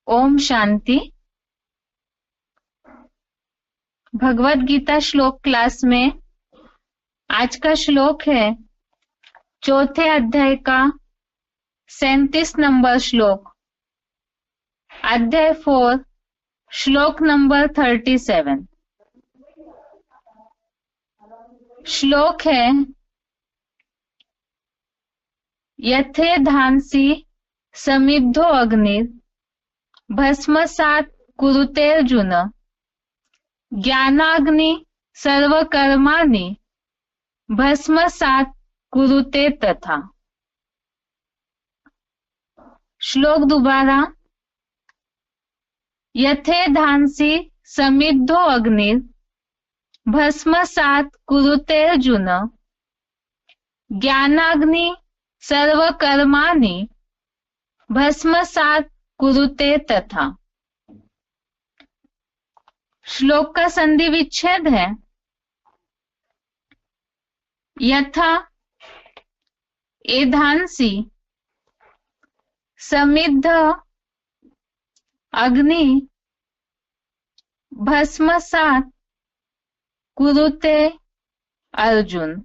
ओम शांति। भगवत गीता श्लोक क्लास में आज का श्लोक है चौथे अध्याय का 37 नंबर श्लोक, अध्याय 4, श्लोक नंबर 37। श्लोक है यथे धांसी समिद्धो अग्निर भस्मसात् कुरुतेर्जुन ज्ञानाग्नि सर्वकर्माणि भस्मसात् कुरुते तथा। श्लोक दोबारा। यथे धांसी समिद्धो अग्निर भस्मसात् कुरुतेर्जुन ज्ञानाग्नि सर्वकर्माणि भस्मसात् कुरुते तथा। श्लोक का संधि विच्छेद है यथा एधांसी समिद्ध अग्नि भस्मसात् कुरुते अर्जुन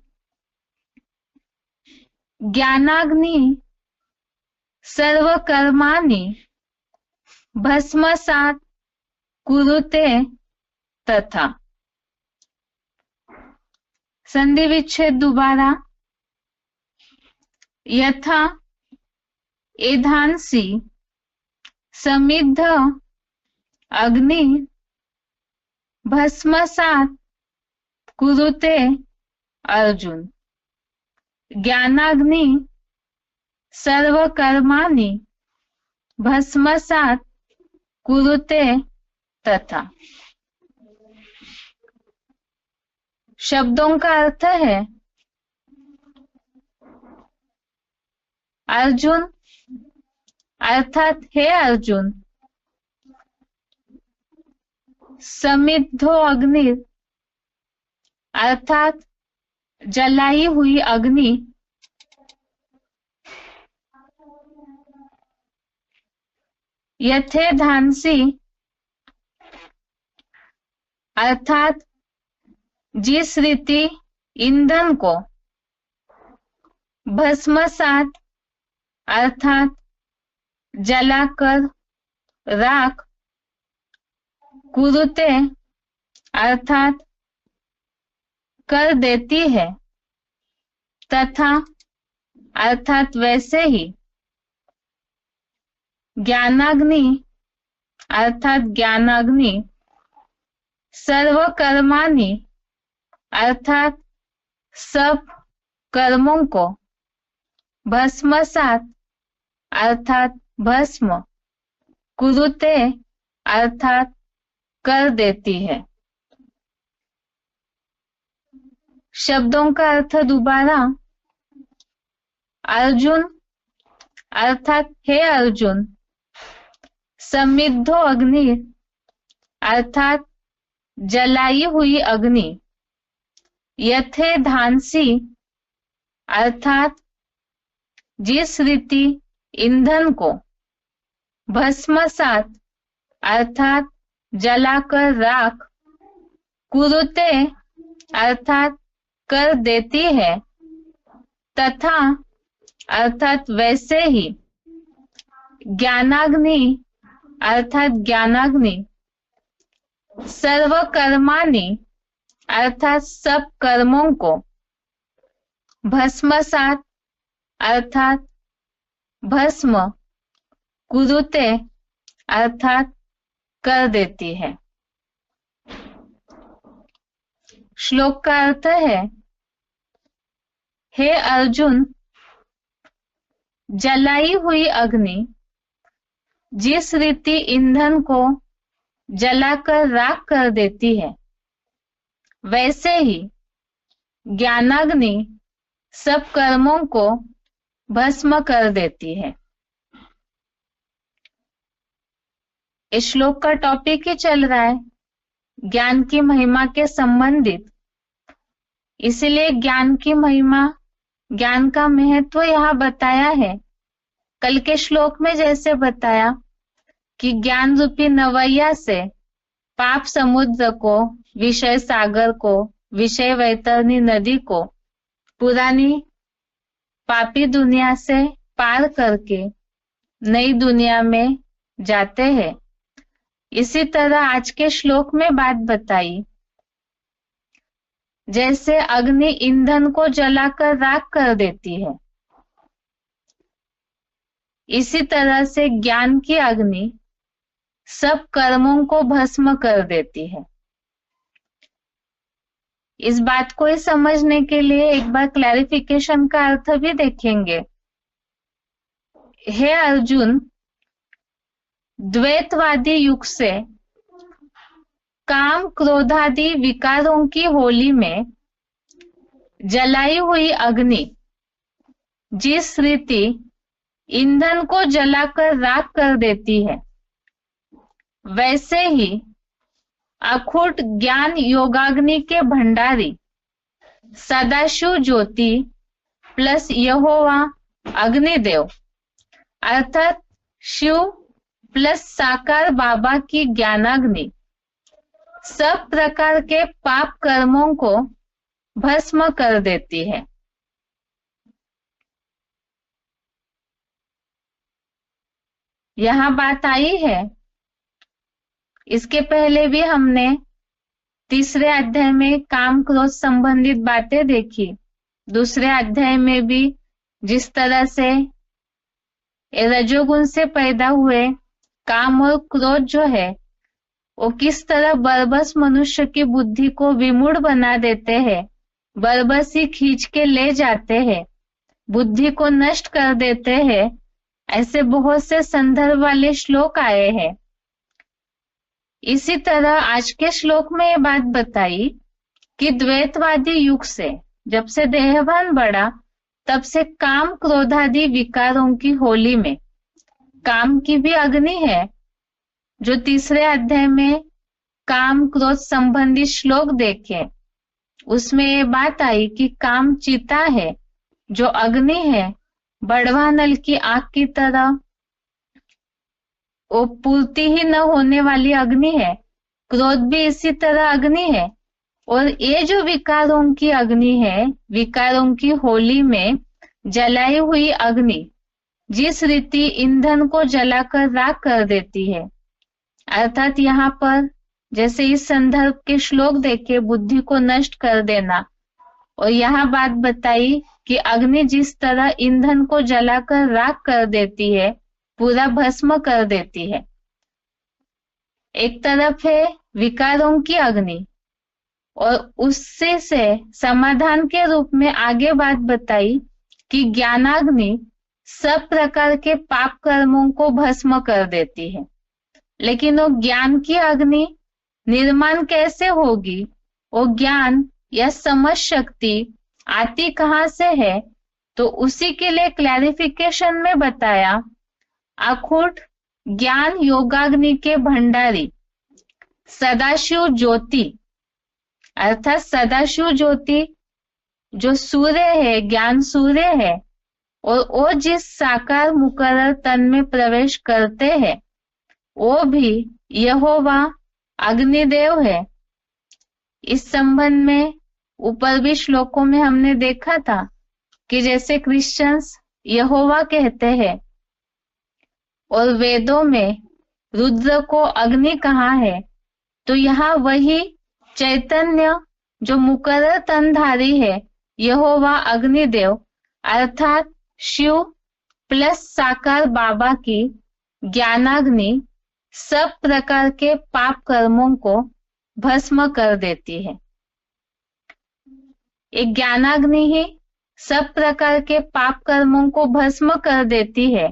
ज्ञानाग्नि सर्वकर्माणि भस्मसात् कुरुते तथा। संधि विच्छेद दोबारा। यथा एधांसी समिद्ध अग्नि भस्मसात् कुरुते अर्जुन ज्ञानाग्नि सर्वकर्माणि भस्मसात् कुरुते तथा। शब्दों का अर्थ है अर्जुन अर्थात हे अर्जुन, समिद्धो अग्नि अर्थात जलाई हुई अग्नि, यथे धांसी अर्थात जिस रीति ईंधन को, भस्मसात अर्थात जलाकर राख, कुरुते अर्थात कर देती है, तथा अर्थात वैसे ही, ज्ञानाग्नि अर्थात ज्ञानाग्नि, सर्वकर्माणि अर्थात सब कर्मों को, भस्मसात अर्थात भस्म, कुरुते अर्थात कर देती है। शब्दों का अर्थ दोबारा। अर्जुन अर्थात हे अर्जुन, समिद्धो अग्नि अर्थात जलाई हुई अग्नि, यथे धांसी अर्थात जिस रीति ईंधन को, भस्मसात अर्थात जलाकर राख, कुरुते अर्थात कर देती है, तथा अर्थात वैसे ही, ज्ञानाग्नि अर्थात ज्ञानाग्नि, सर्वकर्माणि अर्थात सब कर्मों को, भस्मसात अर्थात भस्म, कुरुते अर्थात कर देती है। श्लोक का अर्थ है हे अर्जुन, जलाई हुई अग्नि जिस रीति ईंधन को जलाकर राख कर देती है, वैसे ही ज्ञानाग्नि सब कर्मों को भस्म कर देती है। इस श्लोक का टॉपिक ही चल रहा है ज्ञान की महिमा के संबंधित, इसलिए ज्ञान की महिमा, ज्ञान का महत्व यहाँ बताया है। कल के श्लोक में जैसे बताया कि ज्ञान रूपी नवैया से पाप समुद्र को, विषय सागर को, विषय वैतरणी नदी को, पुरानी पापी दुनिया से पार करके नई दुनिया में जाते हैं। इसी तरह आज के श्लोक में बात बताई, जैसे अग्नि ईंधन को जलाकर राख कर देती है, इसी तरह से ज्ञान की अग्नि सब कर्मों को भस्म कर देती है। इस बात को ही समझने के लिए एक बार क्लैरिफिकेशन का अर्थ भी देखेंगे। हे अर्जुन, द्वैतवादी युग से काम क्रोधादि विकारों की होली में जलाई हुई अग्नि जिस रीति ईंधन को जलाकर राख कर देती है, वैसे ही अखूट ज्ञान योगाग्नि के भंडारी सदाशिव ज्योति प्लस यहोवा अग्निदेव अर्थात शिव प्लस साकार बाबा की ज्ञानाग्नि सब प्रकार के पाप कर्मों को भस्म कर देती है। यहाँ बात आई है, इसके पहले भी हमने तीसरे अध्याय में काम क्रोध संबंधित बातें देखी। दूसरे अध्याय में भी जिस तरह से रजोगुण से पैदा हुए काम और क्रोध जो है वो किस तरह बरबस मनुष्य की बुद्धि को विमूढ़ बना देते हैं, बरबस ही खींच के ले जाते हैं, बुद्धि को नष्ट कर देते हैं, ऐसे बहुत से संदर्भ वाले श्लोक आए हैं। इसी तरह आज के श्लोक में ये बात बताई कि द्वैतवादी युग से जब से देहभान बढ़ा तब से काम क्रोधादि विकारों की होली में काम की भी अग्नि है, जो तीसरे अध्याय में काम क्रोध संबंधी श्लोक देखे उसमें ये बात आई कि काम चिता है जो अग्नि है, बढ़वा नल की आग की तरह वो पूर्ति ही न होने वाली अग्नि है। क्रोध भी इसी तरह अग्नि है, और ये जो विकारों की अग्नि है, विकारों की होली में जलाई हुई अग्नि जिस रीति ईंधन को जलाकर राख कर देती है, अर्थात यहाँ पर जैसे इस संदर्भ के श्लोक देखे बुद्धि को नष्ट कर देना, और यहाँ बात बताई कि अग्नि जिस तरह ईंधन को जलाकर राख कर देती है, पूरा भस्म कर देती है। एक तरफ है विकारों की अग्नि, और उससे से समाधान के रूप में आगे बात बताई कि ज्ञानाग्नि सब प्रकार के पाप कर्मों को भस्म कर देती है। लेकिन वो ज्ञान की अग्नि निर्माण कैसे होगी, वो ज्ञान या समझ शक्ति आती कहाँ से है, तो उसी के लिए क्लैरिफिकेशन में बताया अखूट ज्ञान योगाग्नि के भंडारी सदाशिव ज्योति अर्थात सदाशिव ज्योति जो सूर्य है, ज्ञान सूर्य है, और वो जिस साकार मुकर्रर तन में प्रवेश करते हैं वो भी यहोवा अग्निदेव है। इस संबंध में ऊपर भी श्लोकों में हमने देखा था कि जैसे क्रिश्चियंस यहोवा कहते हैं और वेदों में रुद्र को अग्नि कहा है, तो यहाँ वही चैतन्य जो मुकर्रर तनधारी है यहोवा अग्निदेव अर्थात शिव प्लस साकार बाबा की ज्ञानाग्नि सब प्रकार के पाप कर्मों को भस्म कर देती है। एक ज्ञानाग्नि ही सब प्रकार के पाप कर्मों को भस्म कर देती है।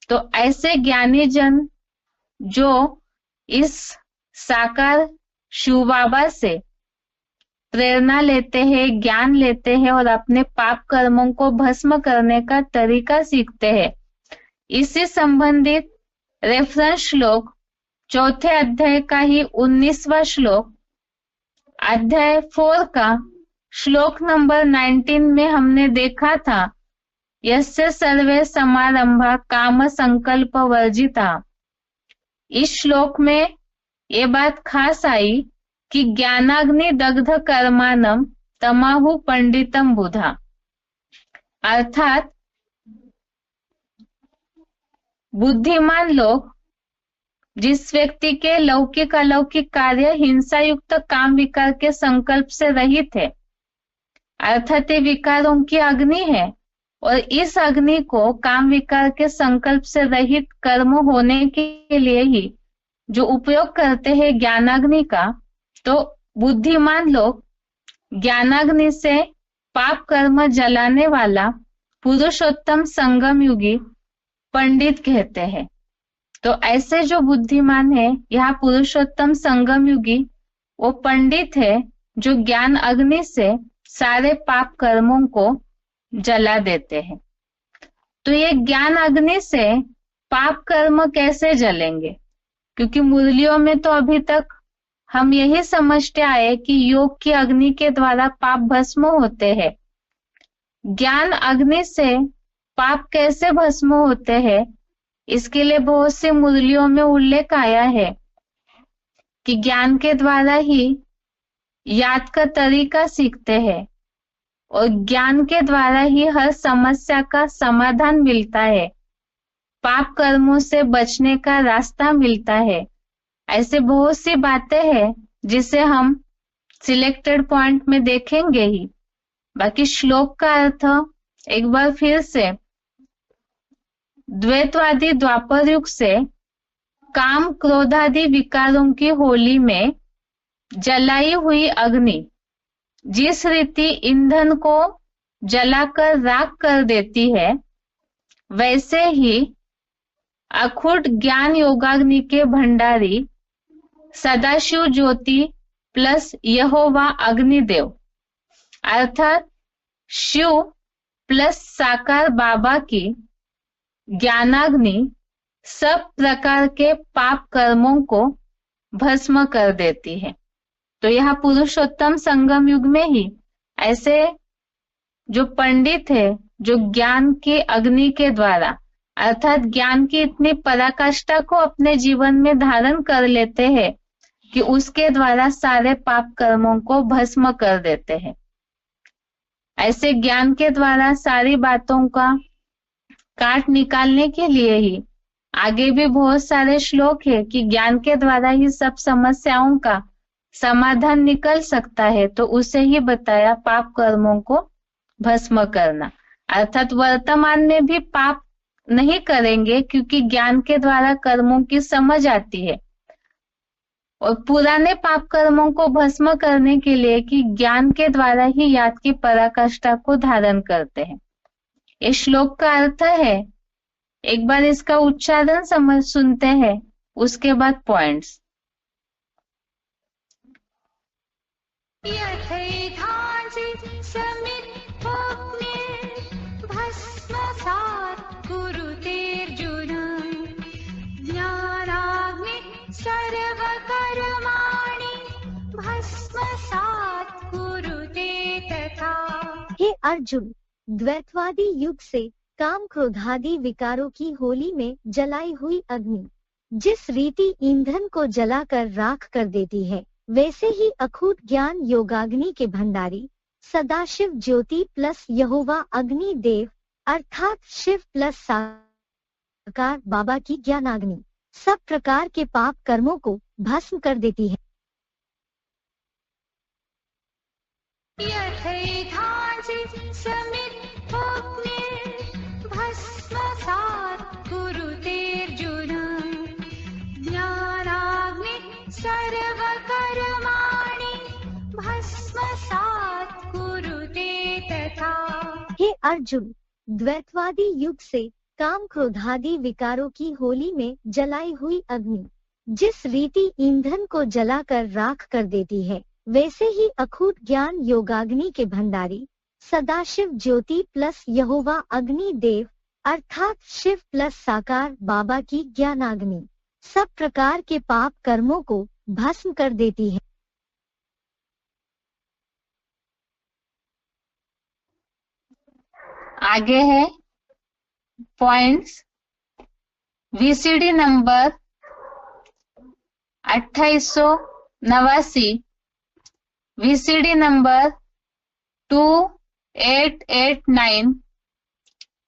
तो ऐसे ज्ञानी जन जो इस साकार शिव बाबा से प्रेरणा लेते हैं, ज्ञान लेते हैं और अपने पाप कर्मों को भस्म करने का तरीका सीखते हैं, इससे संबंधित रेफरेंस श्लोक चौथे अध्याय का ही 19वां श्लोक अध्याय 4 का श्लोक नंबर 19 में हमने देखा था, यस्य सर्वे समारंभा काम संकल्प वर्जिता। इस श्लोक में ये बात खास आई कि ज्ञानाग्नि दग्ध कर्मानम तमाहु पंडितम बुधा, अर्थात बुद्धिमान लोग, जिस व्यक्ति के लौकिक अलौकिक कार्य हिंसा युक्त काम विकार के संकल्प से रहित है, अर्थात ये विकारों की अग्नि है, और इस अग्नि को काम विकार के संकल्प से रहित कर्म होने के लिए ही जो उपयोग करते हैं ज्ञानाग्नि का, तो बुद्धिमान लोग ज्ञानाग्नि से पाप कर्म जलाने वाला पुरुषोत्तम संगम युगी पंडित कहते हैं। तो ऐसे जो बुद्धिमान है, यहाँ पुरुषोत्तम संगम युगी वो पंडित है जो ज्ञान अग्नि से सारे पाप कर्मों को जला देते हैं। तो ये ज्ञान अग्नि से पाप कर्म कैसे जलेंगे? क्योंकि मुरलियों में तो अभी तक हम यही समझते आए कि योग की अग्नि के द्वारा पाप भस्म होते हैं। ज्ञान अग्नि से पाप कैसे भस्म होते हैं, इसके लिए बहुत सी मुरलियों में उल्लेख आया है कि ज्ञान के द्वारा ही याद का तरीका सीखते हैं और ज्ञान के द्वारा ही हर समस्या का समाधान मिलता है, पाप कर्मों से बचने का रास्ता मिलता है। ऐसे बहुत सी बातें हैं जिसे हम सिलेक्टेड पॉइंट में देखेंगे ही। बाकी श्लोक का अर्थ एक बार फिर से, द्वैतवादी द्वापर युग से काम क्रोधादि विकारों की होली में जलाई हुई अग्नि जिस रीति ईंधन को जलाकर राख कर देती है, वैसे ही अखुट ज्ञान योगाग्नि के भंडारी सदाशिव ज्योति प्लस यहोवा अग्निदेव, अर्थात शिव प्लस साकार बाबा की ज्ञानाग्नि सब प्रकार के पाप कर्मों को भस्म कर देती है। तो यह पुरुषोत्तम संगम युग में ही ऐसे जो पंडित है, जो ज्ञान की अग्नि के द्वारा अर्थात ज्ञान की इतनी पराकाष्ठा को अपने जीवन में धारण कर लेते हैं कि उसके द्वारा सारे पाप कर्मों को भस्म कर देते हैं। ऐसे ज्ञान के द्वारा सारी बातों का काट निकालने के लिए ही आगे भी बहुत सारे श्लोक है कि ज्ञान के द्वारा ही सब समस्याओं का समाधान निकल सकता है। तो उसे ही बताया पाप कर्मों को भस्म करना, अर्थात वर्तमान में भी पाप नहीं करेंगे क्योंकि ज्ञान के द्वारा कर्मों की समझ आती है, और पुराने पाप कर्मों को भस्म करने के लिए कि ज्ञान के द्वारा ही याद की पराकाष्ठा को धारण करते हैं। इस श्लोक का अर्थ है, एक बार इसका उच्चारण समझ सुनते हैं, उसके बाद पॉइंट्स। हे अर्जुन, द्वैतवादी युग से काम क्रोधादि विकारों की होली में जलाई हुई अग्नि जिस रीति ईंधन को जलाकर राख कर देती है, वैसे ही अखूट ज्ञान योगाग्नि के भंडारी सदाशिव ज्योति प्लस यहोवा अग्नि देव अर्थात शिव प्लस साकार बाबा की ज्ञानाग्नि सब प्रकार के पाप कर्मों को भस्म कर देती है। हे अर्जुन, द्वैतवादी युग से काम क्रोधादि विकारों की होली में जलाई हुई अग्नि जिस रीति ईंधन को जलाकर राख कर देती है, वैसे ही अखूट ज्ञान योगाग्नि के भंडारी सदाशिव ज्योति प्लस यहोवा अग्नि देव अर्थात शिव प्लस साकार बाबा की ज्ञानाग्नि सब प्रकार के पाप कर्मों को भस्म कर देती है। आगे है points. VCD number 2889, VCD number 2889,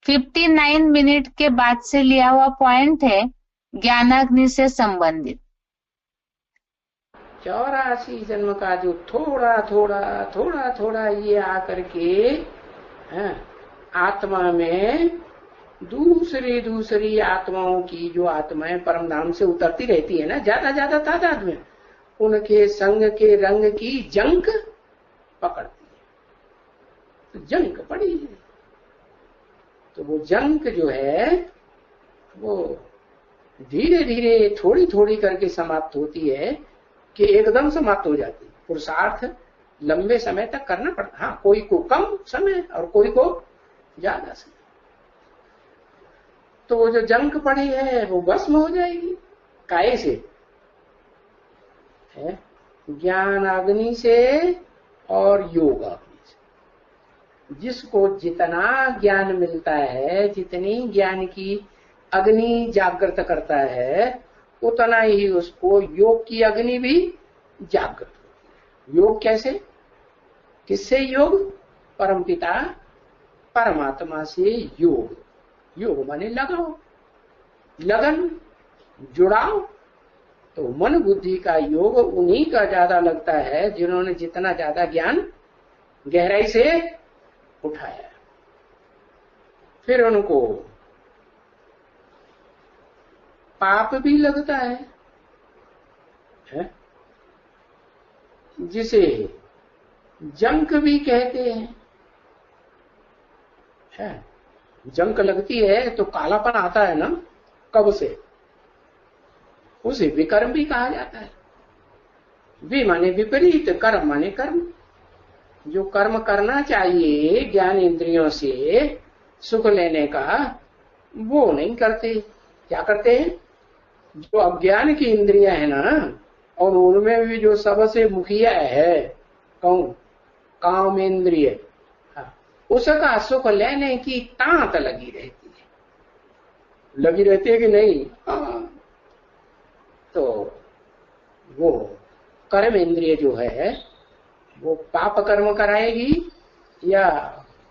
59 minute के बाद से लिया हुआ पॉइंट है ज्ञानाग्नि से संबंधित। 84 जन्म का जो थोड़ा थोड़ा थोड़ा थोड़ा ये आकर के आत्मा में दूसरी दूसरी आत्माओं की जो आत्माएं परम धाम से उतरती रहती है ना, ज्यादा ज्यादा तादाद में, उनके संग के रंग की जंक पकड़ती है, तो जंक पड़ी है। तो वो जंक जो है वो धीरे धीरे थोड़ी थोड़ी करके समाप्त होती है कि एकदम समाप्त हो जाती है। पुरुषार्थ लंबे समय तक करना पड़ता, हाँ कोई को कम समय और कोई को ज्यादा समय। तो वो जो जंक पड़ी है वो भस्म हो जाएगी। काहे से? है ज्ञान अग्नि से और योग अग्नि से। जिसको जितना ज्ञान मिलता है, जितनी ज्ञान की अग्नि जागृत करता है, उतना ही उसको योग की अग्नि भी जागृत होती है। योग कैसे? किससे योग? परमपिता परमात्मा से योग। योग माने लगाओ, लगन, जुड़ाओ। तो मन बुद्धि का योग उन्हीं का ज्यादा लगता है जिन्होंने जितना ज्यादा ज्ञान गहराई से उठाया। फिर उनको पाप भी लगता है, जिसे जंक भी कहते हैं। जंक लगती है तो कालापन आता है ना, कब से? उसे विकर्म भी कहा जाता है। वि माने विपरीत, कर्म माने कर्म। जो कर्म करना चाहिए ज्ञान इंद्रियों से सुख लेने का, वो नहीं करते। क्या करते हैं? जो अज्ञान की इंद्रियां है ना, और उनमें भी जो सबसे मुखिया है कौन? काम इंद्रिय। उसका सुख लेने की तांत लगी रहती है। लगी रहती है कि नहीं? हाँ। तो वो कर्म इंद्रिय जो है वो पाप कर्म कराएगी या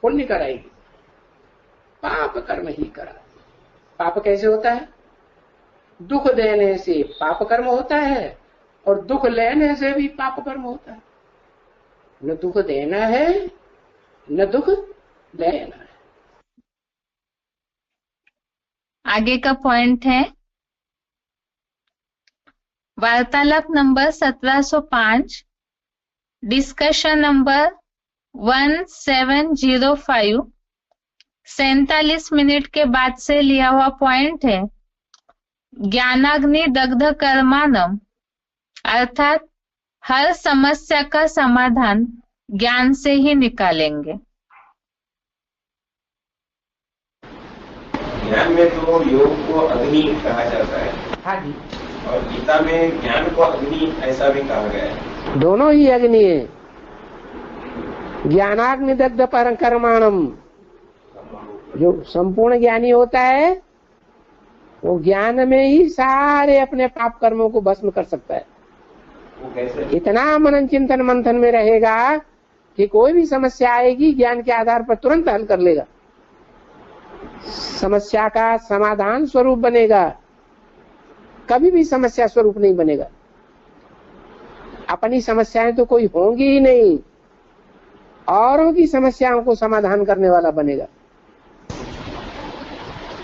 पुण्य कराएगी? पाप कर्म ही कराएगी। पाप कैसे होता है? दुख देने से पाप कर्म होता है और दुख लेने से भी पाप कर्म होता है। न दुख देना है न दुख लेना है। आगे का पॉइंट है वार्तालाप नंबर 1705, डिस्कशन नंबर 1705, 47 मिनट के बाद से लिया हुआ पॉइंट है ज्ञानाग्नि दग्ध कर्मानम, अर्थात हर समस्या का समाधान ज्ञान से ही निकालेंगे। ज्ञान में तो योग को अग्नि कहा जाता है। हाँ जी। और गीता में ज्ञान को अग्नि ऐसा भी कहा गया है। दोनों ही अग्नि है। ज्ञानाग्नि दग्ध पर कर्माणम, जो संपूर्ण ज्ञानी होता है वो ज्ञान में ही सारे अपने पाप कर्मों को भस्म कर सकता है। वो कैसे? इतना मनन चिंतन मंथन में रहेगा कि कोई भी समस्या आएगी ज्ञान के आधार पर तुरंत हल कर लेगा। समस्या का समाधान स्वरूप बनेगा, कभी भी समस्या स्वरूप नहीं बनेगा। अपनी समस्याएं तो कोई होंगी ही नहीं, औरों की समस्याओं को समाधान करने वाला बनेगा।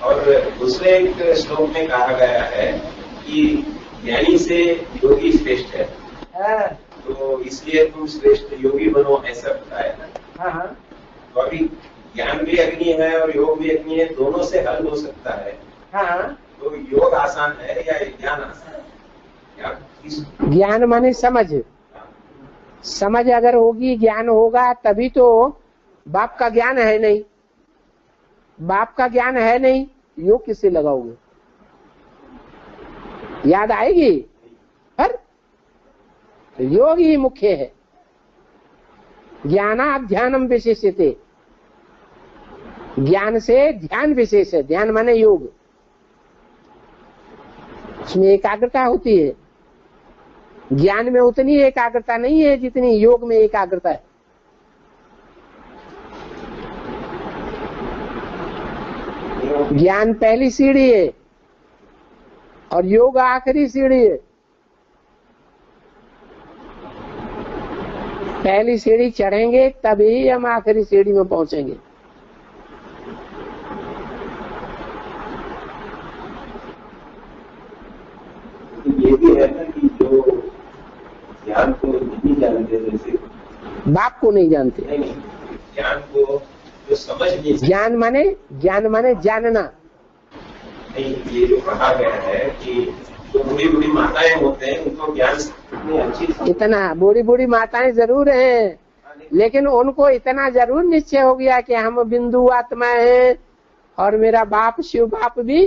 और दूसरे एक श्लोक में कहा गया है कि ज्ञानी से योगी श्रेष्ठ है। तो इसलिए तुम श्रेष्ठ योगी बनो, ऐसा बताया ना। तो अभी ज्ञान भी अग्नि है और योग भी अग्नि है, दोनों से हल हो सकता है। तो योग आसान है या ज्ञान आसान है? ज्ञान माने समझ। समझ अगर होगी, ज्ञान होगा, तभी तो। बाप का ज्ञान है नहीं, बाप का ज्ञान है नहीं, योग किससे लगाओगे? याद आएगी? पर योग ही मुख्य है। ज्ञानाध्यानम विशेषते, ज्ञान से ध्यान विशेष है। ध्यान माने योग, उसमें एकाग्रता होती है। ज्ञान में उतनी एकाग्रता नहीं है जितनी योग में एकाग्रता है। ज्ञान पहली सीढ़ी है और योग आखिरी सीढ़ी है। पहली सीढ़ी चढ़ेंगे तभी हम आखिरी सीढ़ी में पहुंचेंगे। ये भी है ना कि जो ज्ञान को नहीं जानते, जैसे बाप को नहीं जानते, नहीं, ज्ञान को जो समझ नहीं, ज्ञान माने जानना। नहीं, ये जो कहा गया है कि जो बूढ़ी बूढ़ी माताएं होते हैं उनको ज्ञान इतनी अच्छी, इतना बूढ़ी माताएं जरूर हैं, लेकिन उनको इतना जरूर निश्चय हो गया कि हम बिंदु आत्मा है और मेरा बाप शिव बाप भी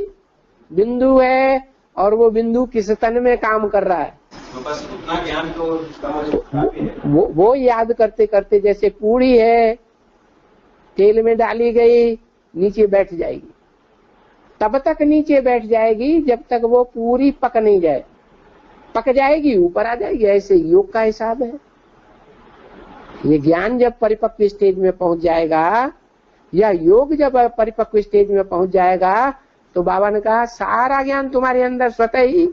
बिंदु है और वो बिंदु किस तन में काम कर रहा है। तो बस उतना ज्ञान तो काफी है। वो याद करते करते, जैसे पूड़ी है तेल में डाली गई नीचे बैठ जाएगी, तब तक नीचे बैठ जाएगी जब तक वो पूरी पक नहीं जाए। पक जाएगी ऊपर आ जाएगी। ऐसे योग का हिसाब है। ये ज्ञान जब परिपक्व स्टेज में पहुंच जाएगा या योग जब परिपक्व स्टेज में पहुंच जाएगा तो बाबा ने कहा सारा ज्ञान तुम्हारे अंदर स्वतः ही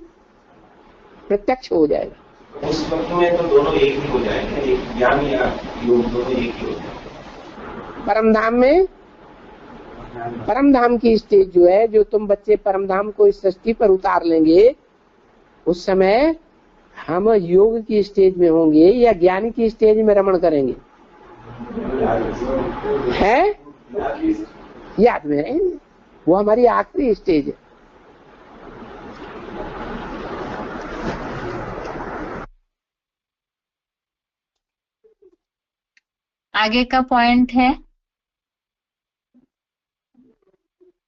प्रत्यक्ष हो जाएगा। उस वक्त में तो दोनों एक ही हो जाएंगे, एक ज्ञान या योग दोनों एक ही हो जाएंगे। परमधाम में, परमधाम की स्टेज जो है, जो तुम बच्चे परमधाम को इस सृष्टि पर उतार लेंगे, उस समय हम योग की स्टेज में होंगे या ज्ञान की स्टेज में रमण करेंगे? है याद में रहेंगे। वो हमारी आखिरी स्टेज है। आगे का पॉइंट है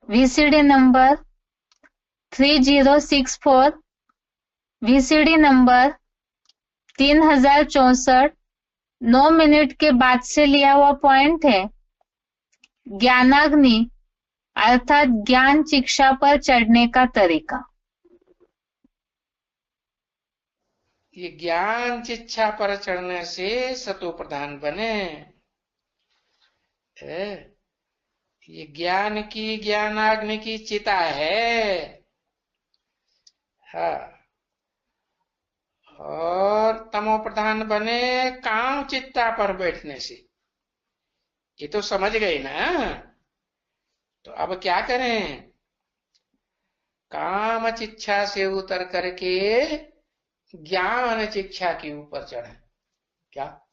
VCD number 3064, VCD number 3064, 9 minute के बाद से लिया हुआ पॉइंट है ज्ञानाग्नि अर्थात ज्ञान शिक्षा पर चढ़ने का तरीका। ये ज्ञान शिक्षा पर चढ़ने से सतो प्रधान बने। ये ज्ञान की ज्ञानाग्नि की चिता है। हाँ, और तमो प्रधान बने काम चित्ता पर बैठने से। ये तो समझ गए ना। तो अब क्या करें? काम शिक्षा से उतर करके ज्ञान शिक्षा के ऊपर चढ़े। क्या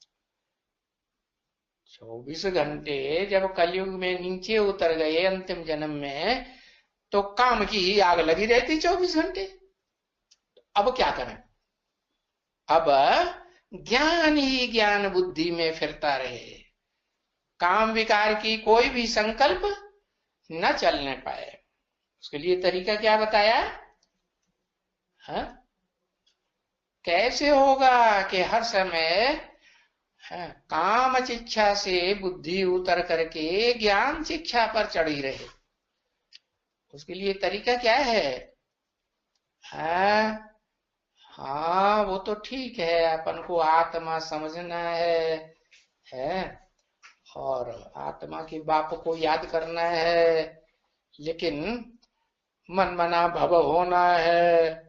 24 घंटे जब कलयुग में नीचे उतर गए अंतिम जन्म में, तो काम की ही आग लगी रहती 24 घंटे। अब क्या करें? अब ज्ञान ही ज्ञान बुद्धि में फिरता रहे, काम विकार की कोई भी संकल्प न चलने पाए। उसके लिए तरीका क्या बताया? हाँ, कैसे होगा कि हर समय काम शिक्षा से बुद्धि उतर करके ज्ञान शिक्षा पर चढ़ी रहे। उसके लिए तरीका क्या है? हाँ, वो तो ठीक है, अपन को आत्मा समझना है और आत्मा के बाप को याद करना है, लेकिन मन मना भव होना है।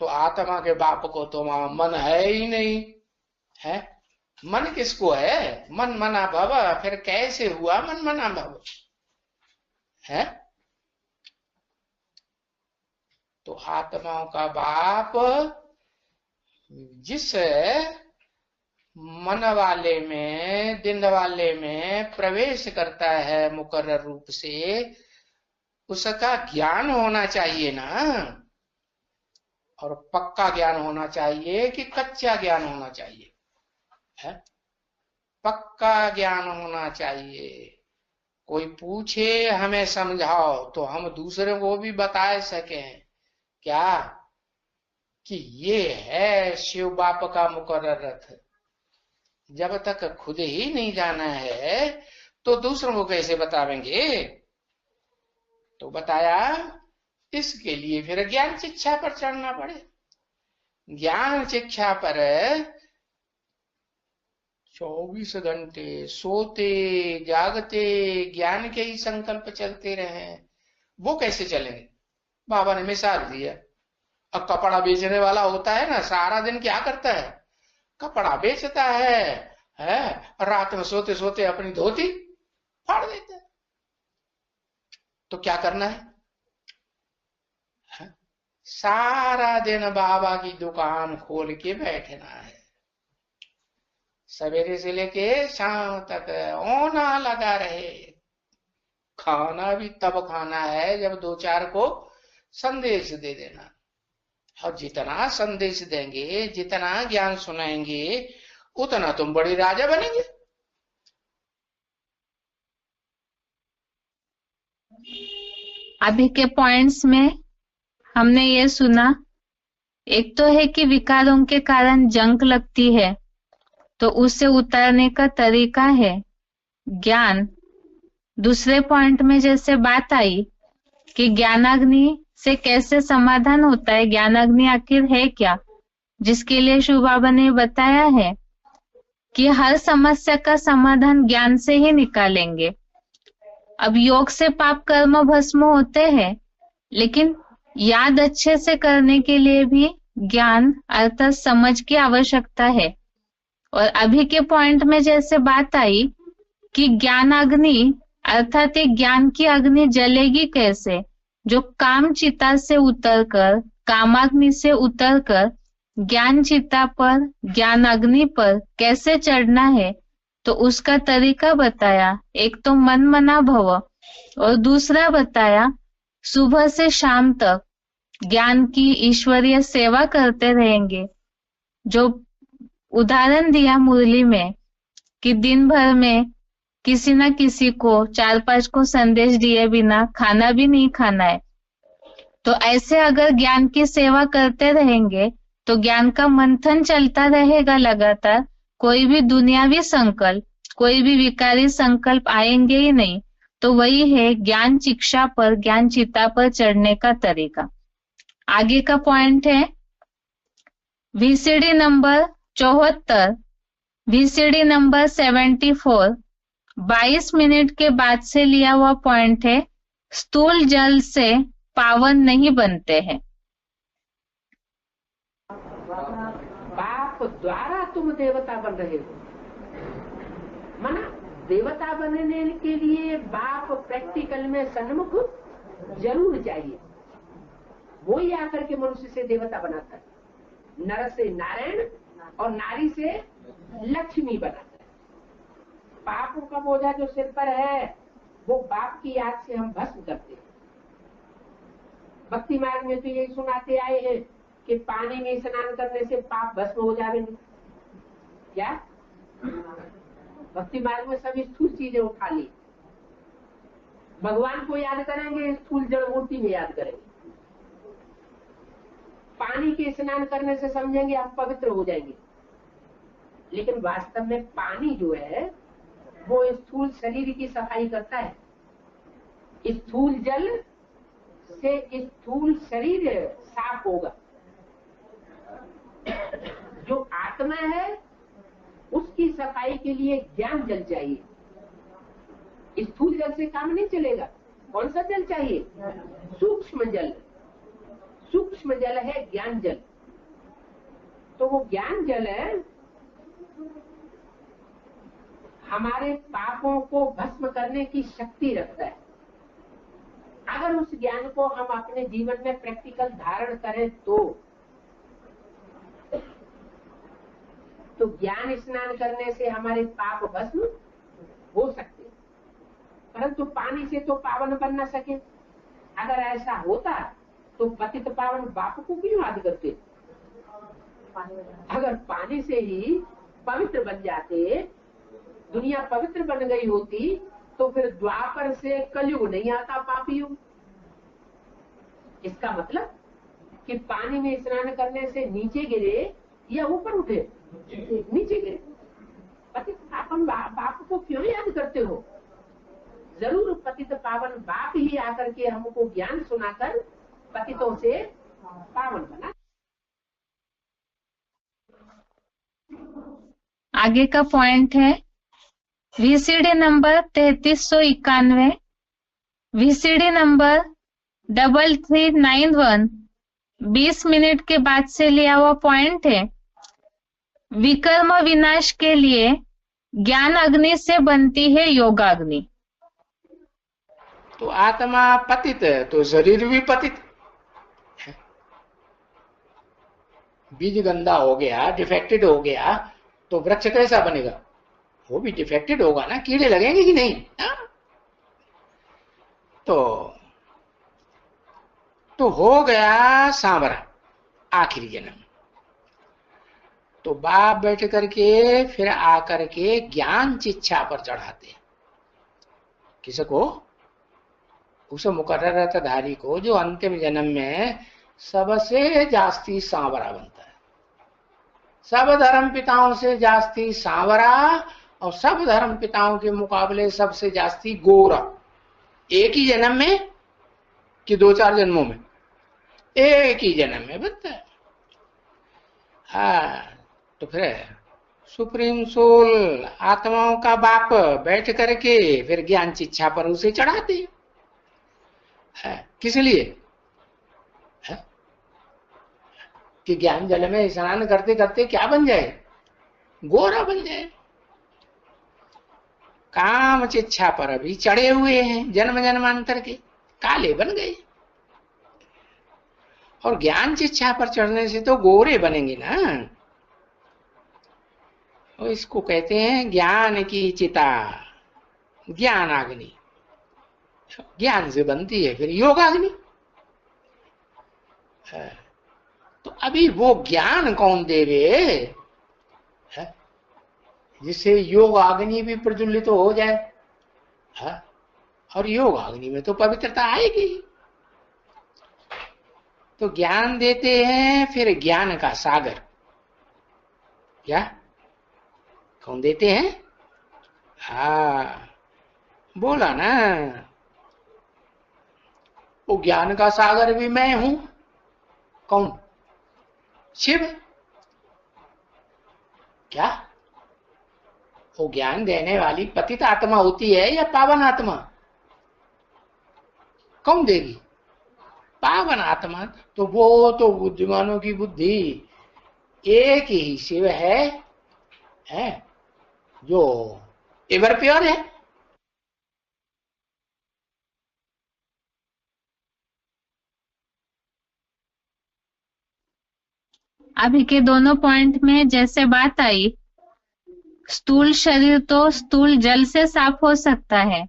तो आत्मा के बाप को तो मन है ही नहीं है। मन किसको है? मन मना भव। फिर कैसे हुआ मन मना भव? है तो आत्माओं का बाप जिस मन वाले में, दिन वाले में प्रवेश करता है मुकर्रर रूप से, उसका ज्ञान होना चाहिए ना। और पक्का ज्ञान होना चाहिए कि कच्चा ज्ञान होना चाहिए? है पक्का ज्ञान होना चाहिए। कोई पूछे हमें समझाओ तो हम दूसरे को भी बता सकें क्या कि ये है शिव बाप का मुकर्रर रथ। जब तक खुद ही नहीं जाना है तो दूसरों को कैसे बतावेंगे? तो बताया इसके लिए फिर ज्ञान शिक्षा पर चढ़ना पड़े। ज्ञान शिक्षा पर 24 घंटे सोते जागते ज्ञान के ही संकल्प चलते रहे, वो कैसे चलेंगे? बाबा ने मिसाल दिया। अब कपड़ा बेचने वाला होता है ना, सारा दिन क्या करता है? कपड़ा बेचता है रात में सोते सोते अपनी धोती फाड़ देता है। तो क्या करना है? सारा दिन बाबा की दुकान खोल के बैठना है, सवेरे से लेके शाम तक ओना लगा रहे। खाना भी तब खाना है जब दो चार को संदेश दे देना, और जितना संदेश देंगे, जितना ज्ञान सुनाएंगे, उतना तुम बड़ी राजा बनेंगे। अभी के पॉइंट्स में हमने ये सुना, एक तो है कि विकारों के कारण जंग लगती है, तो उससे उतरने का तरीका है ज्ञान। दूसरे पॉइंट में जैसे बात आई कि ज्ञानाग्नि से कैसे समाधान होता है, ज्ञानाग्नि आखिर है क्या, जिसके लिए शिव बाबा ने बताया है कि हर समस्या का समाधान ज्ञान से ही निकालेंगे। अब योग से पाप कर्म भस्म होते हैं, लेकिन याद अच्छे से करने के लिए भी ज्ञान अर्थात समझ की आवश्यकता है। और अभी के पॉइंट में जैसे बात आई कि ज्ञानाग्नि अर्थात एक ज्ञान की अग्नि जलेगी कैसे, जो काम चिता से उतरकर, कामाग्नि से उतरकर ज्ञान चिता पर, ज्ञान अग्नि पर कैसे चढ़ना है, तो उसका तरीका बताया। एक तो मन मना भव, और दूसरा बताया सुबह से शाम तक ज्ञान की ईश्वरीय सेवा करते रहेंगे। जो उदाहरण दिया मुरली में कि दिन भर में किसी न किसी को 4-5 को संदेश दिए बिना खाना भी नहीं खाना है, तो ऐसे अगर ज्ञान की सेवा करते रहेंगे तो ज्ञान का मंथन चलता रहेगा लगातार। कोई भी दुनियावी संकल्प, कोई भी विकारी संकल्प आएंगे ही नहीं। तो वही है ज्ञान शिक्षा पर, ज्ञान चिता पर चढ़ने का तरीका। आगे का पॉइंट है VCD number 74, VCD number 74, 22 minute के बाद से लिया हुआ पॉइंट है, स्थूल जल से पावन नहीं बनते हैं। बाप द्वारा तुम देवता बन रहे हो, माना देवता बनने के लिए बाप प्रैक्टिकल में सन्मुख जरूर चाहिए। वो ही आकर के मनुष्य से देवता बनाता है, नर से नारायण और नारी से लक्ष्मी बनाता है। पापों का बोझा जो सिर पर है वो बाप की याद से हम भस्म करते हैं। भक्ति मार्ग में तो यही सुनाते आए हैं कि पानी में स्नान करने से पाप भस्म हो जाएंगे। क्या भक्ति मार्ग में सभी स्थूल चीजें उठा ली, भगवान को याद करेंगे, स्थूल जड़ मूर्ति में याद करेंगे। पानी के स्नान करने से समझेंगे हम पवित्र हो जाएंगे, लेकिन वास्तव में पानी जो है वो स्थूल शरीर की सफाई करता है। स्थूल जल से स्थूल शरीर साफ होगा। जो आत्मा है उसकी सफाई के लिए ज्ञान जल चाहिए। स्थूल जल से काम नहीं चलेगा। कौन सा जल चाहिए? सूक्ष्म जल। सूक्ष्म जल है ज्ञान जल। तो वो ज्ञान जल है हमारे पापों को भस्म करने की शक्ति रखता है। अगर उस ज्ञान को हम अपने जीवन में प्रैक्टिकल धारण करें तो ज्ञान स्नान करने से हमारे पाप भस्म हो सकते, परंतु पानी से तो पावन बन न सके। अगर ऐसा होता तो पतित पावन बाप को क्यों याद करते? अगर पानी से ही पवित्र बन जाते, दुनिया पवित्र बन गई होती, तो फिर द्वापर से कलयुग नहीं आता पाप युग। इसका मतलब कि पानी में स्नान करने से नीचे गिरे या ऊपर उठे? नीचे गिरे। पतित पावन बाप को क्यों याद करते हो? जरूर पतित पावन बाप ही आकर के हमको ज्ञान सुनाकर पतितों से पावन बना। आगे का पॉइंट है VCD number 3391, VCD number 3391 20 minute के बाद से लिया हुआ पॉइंट है। विकर्म विनाश के लिए ज्ञान अग्नि से बनती है योगाग्नि। तो आत्मा पतित है तो शरीर भी पतित। बीज गंदा हो गया, डिफेक्टेड हो गया, तो वृक्ष कैसा बनेगा? वो भी डिफेक्टेड होगा ना, कीड़े लगेंगे कि नहीं? तो हो गया सांवरा आखिरी जन्म। तो बाप बैठ करके फिर आकर के ज्ञान चिच्छा पर चढ़ाते हैं किसको? उस मुकर्ररतधारी को जो अंतिम जन्म में सबसे जास्ती सांवरा बनता है। सब धर्म पिताओं से जास्ती सांवरा और सब धर्म पिताओं के मुकाबले सबसे जास्ती गोरा। एक ही जन्म में कि 2-4 जन्मों में? एक ही जन्म में बनता है। हाँ, तो फिर सुप्रीम सोल आत्माओं का बाप बैठ करके फिर ज्ञान चिच्छा पर उसे चढ़ाते हैं। किस लिए? है? कि ज्ञान जल में स्नान करते करते क्या बन जाए? गोरा बन जाए। काम चिच्छा पर अभी चढ़े हुए हैं, जन्म जन्मांतर के काले बन गए, और ज्ञान चिच्छा पर चढ़ने से तो गोरे बनेंगे ना। तो इसको कहते हैं ज्ञान की चिता, ज्ञान अग्नि। ज्ञान से बनती है फिर योगाग्नि। तो अभी वो ज्ञान कौन देवे जिससे योग अग्नि भी प्रज्वलित हो जाए? और योग अग्नि में तो पवित्रता आएगी। तो ज्ञान देते हैं फिर ज्ञान का सागर। क्या कौन देते हैं? बोला ना, वो ज्ञान का सागर भी मैं हूं। कौन? शिव। क्या वो ज्ञान देने वाली पतित आत्मा होती है या पावन आत्मा? कौन देगी? पावन आत्मा। तो वो तो बुद्धिमानों की बुद्धि एक ही शिव है जो एवर प्योर है। अभी के दोनों पॉइंट में जैसे बात आई, स्थूल शरीर तो स्थूल जल से साफ हो सकता है,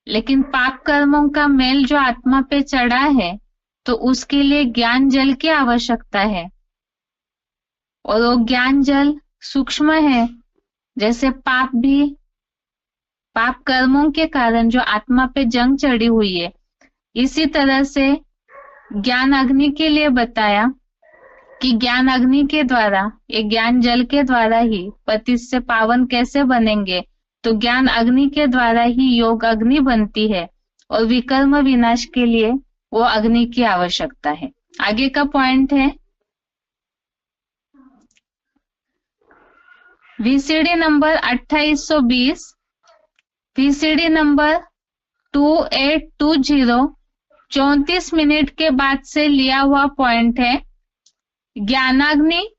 लेकिन पाप कर्मों का मेल जो आत्मा पे चढ़ा है तो उसके लिए ज्ञान जल की आवश्यकता है। और वो ज्ञान जल सूक्ष्म है, जैसे पाप कर्मों के कारण जो आत्मा पे जंग चढ़ी हुई है। इसी तरह से ज्ञान अग्नि के लिए बताया कि ज्ञान अग्नि के द्वारा, एक ज्ञान जल के द्वारा ही पतित से पावन कैसे बनेंगे। तो ज्ञान अग्नि के द्वारा ही योग अग्नि बनती है, और विकर्म विनाश के लिए वो अग्नि की आवश्यकता है। आगे का पॉइंट है VCD number 2820, VCD number 2820 34 minute के बाद से लिया हुआ पॉइंट है ज्ञानाग्नि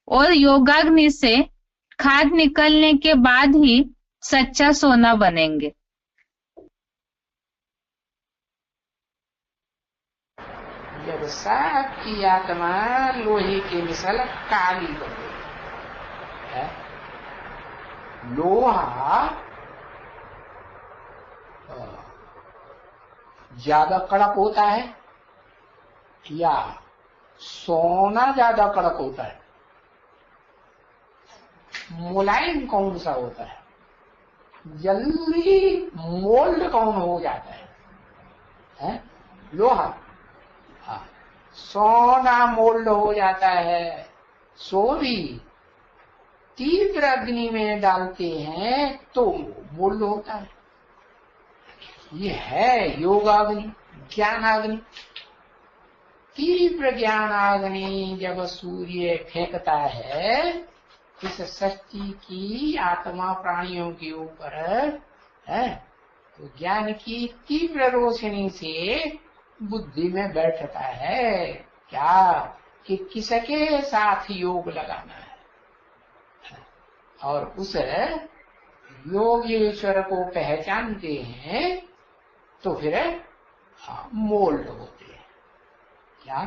और योगाग्नि से खाद निकलने के बाद ही सच्चा सोना बनेंगे। जब सबकी आत्मा लोहे के मिसल काली बन गई है। लोहा ज्यादा कड़क होता है या सोना ज्यादा कड़क होता है? मुलायम कौन सा होता है? जल्दी मोल्ड कौन हो जाता है? लोहा। हाँ, सोना मोल्ड हो जाता है। सो भी तीव्र अग्नि में डालते हैं तो मोल्ड होता है। ये है योगाग्नि, ज्ञानाग्नि। तीव्र ज्ञानाग्नि जब सूर्य फेंकता है इस सृष्टि की आत्मा प्राणियों के ऊपर है, तो ज्ञान की तीव्र रोशनी से बुद्धि में बैठता है क्या कि किसके साथ योग लगाना है, और उस योगेश्वर को पहचानते हैं तो फिर मोल्ड होते हैं। क्या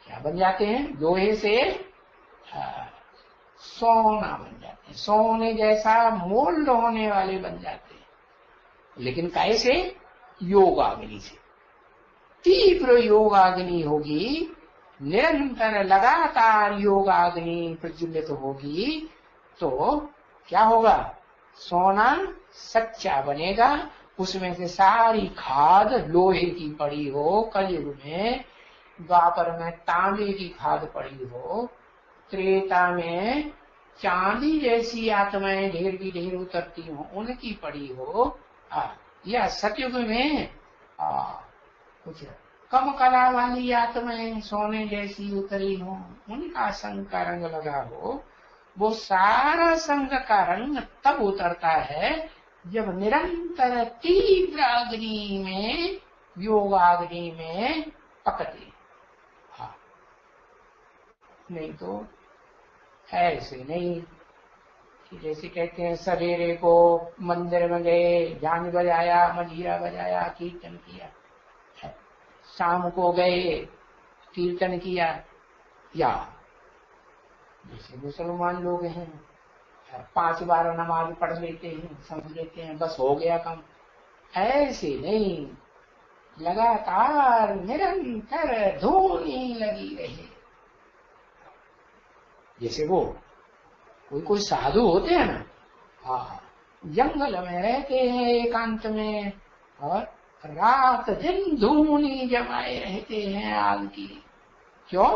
क्या बन जाते हैं? लोहे से सोना बन जाते हैं, सोने जैसा मोल्ड होने वाले बन जाते हैं। लेकिन कैसे? योगाग्नि से। तीव्र योगाग्नि होगी, निरंतर लगातार योगाग्नि प्रज्वलित होगी, तो क्या होगा? सोना सच्चा बनेगा, उसमें से सारी खाद लोहे की पड़ी हो, कलयुग में द्वापर में तांबे की खाद पड़ी हो, त्रेता में चांदी जैसी आत्माएं ढेर की ढेर उतरती हो उनकी पड़ी हो, या सतयुग में कुछ कम कला वाली आत्माएं सोने जैसी उतरी हो उनका संग का रंग लगा हो, वो सारा संग का रंग तब उतरता है जब निरंतर तीव्र अग्नि में, योगाग्नि में पकते। हाँ, नहीं तो ऐसे नहीं कि जैसे कहते हैं सवेरे को मंदिर में गए, झांझ बजाया, मंजीरा बजाया, कीर्तन किया, शाम को गए कीर्तन किया, या जैसे मुसलमान लोग हैं 5 बार नमाज पढ़ लेते हैं, समझ लेते हैं बस हो गया काम। ऐसे नहीं, लगातार निरंतर धूनी लगी रहे। जैसे वो कोई साधु होते हैं ना, जंगल में रहते हैं एकांत में, और रात दिन धूनी जमाए रहते हैं आग की। क्यों?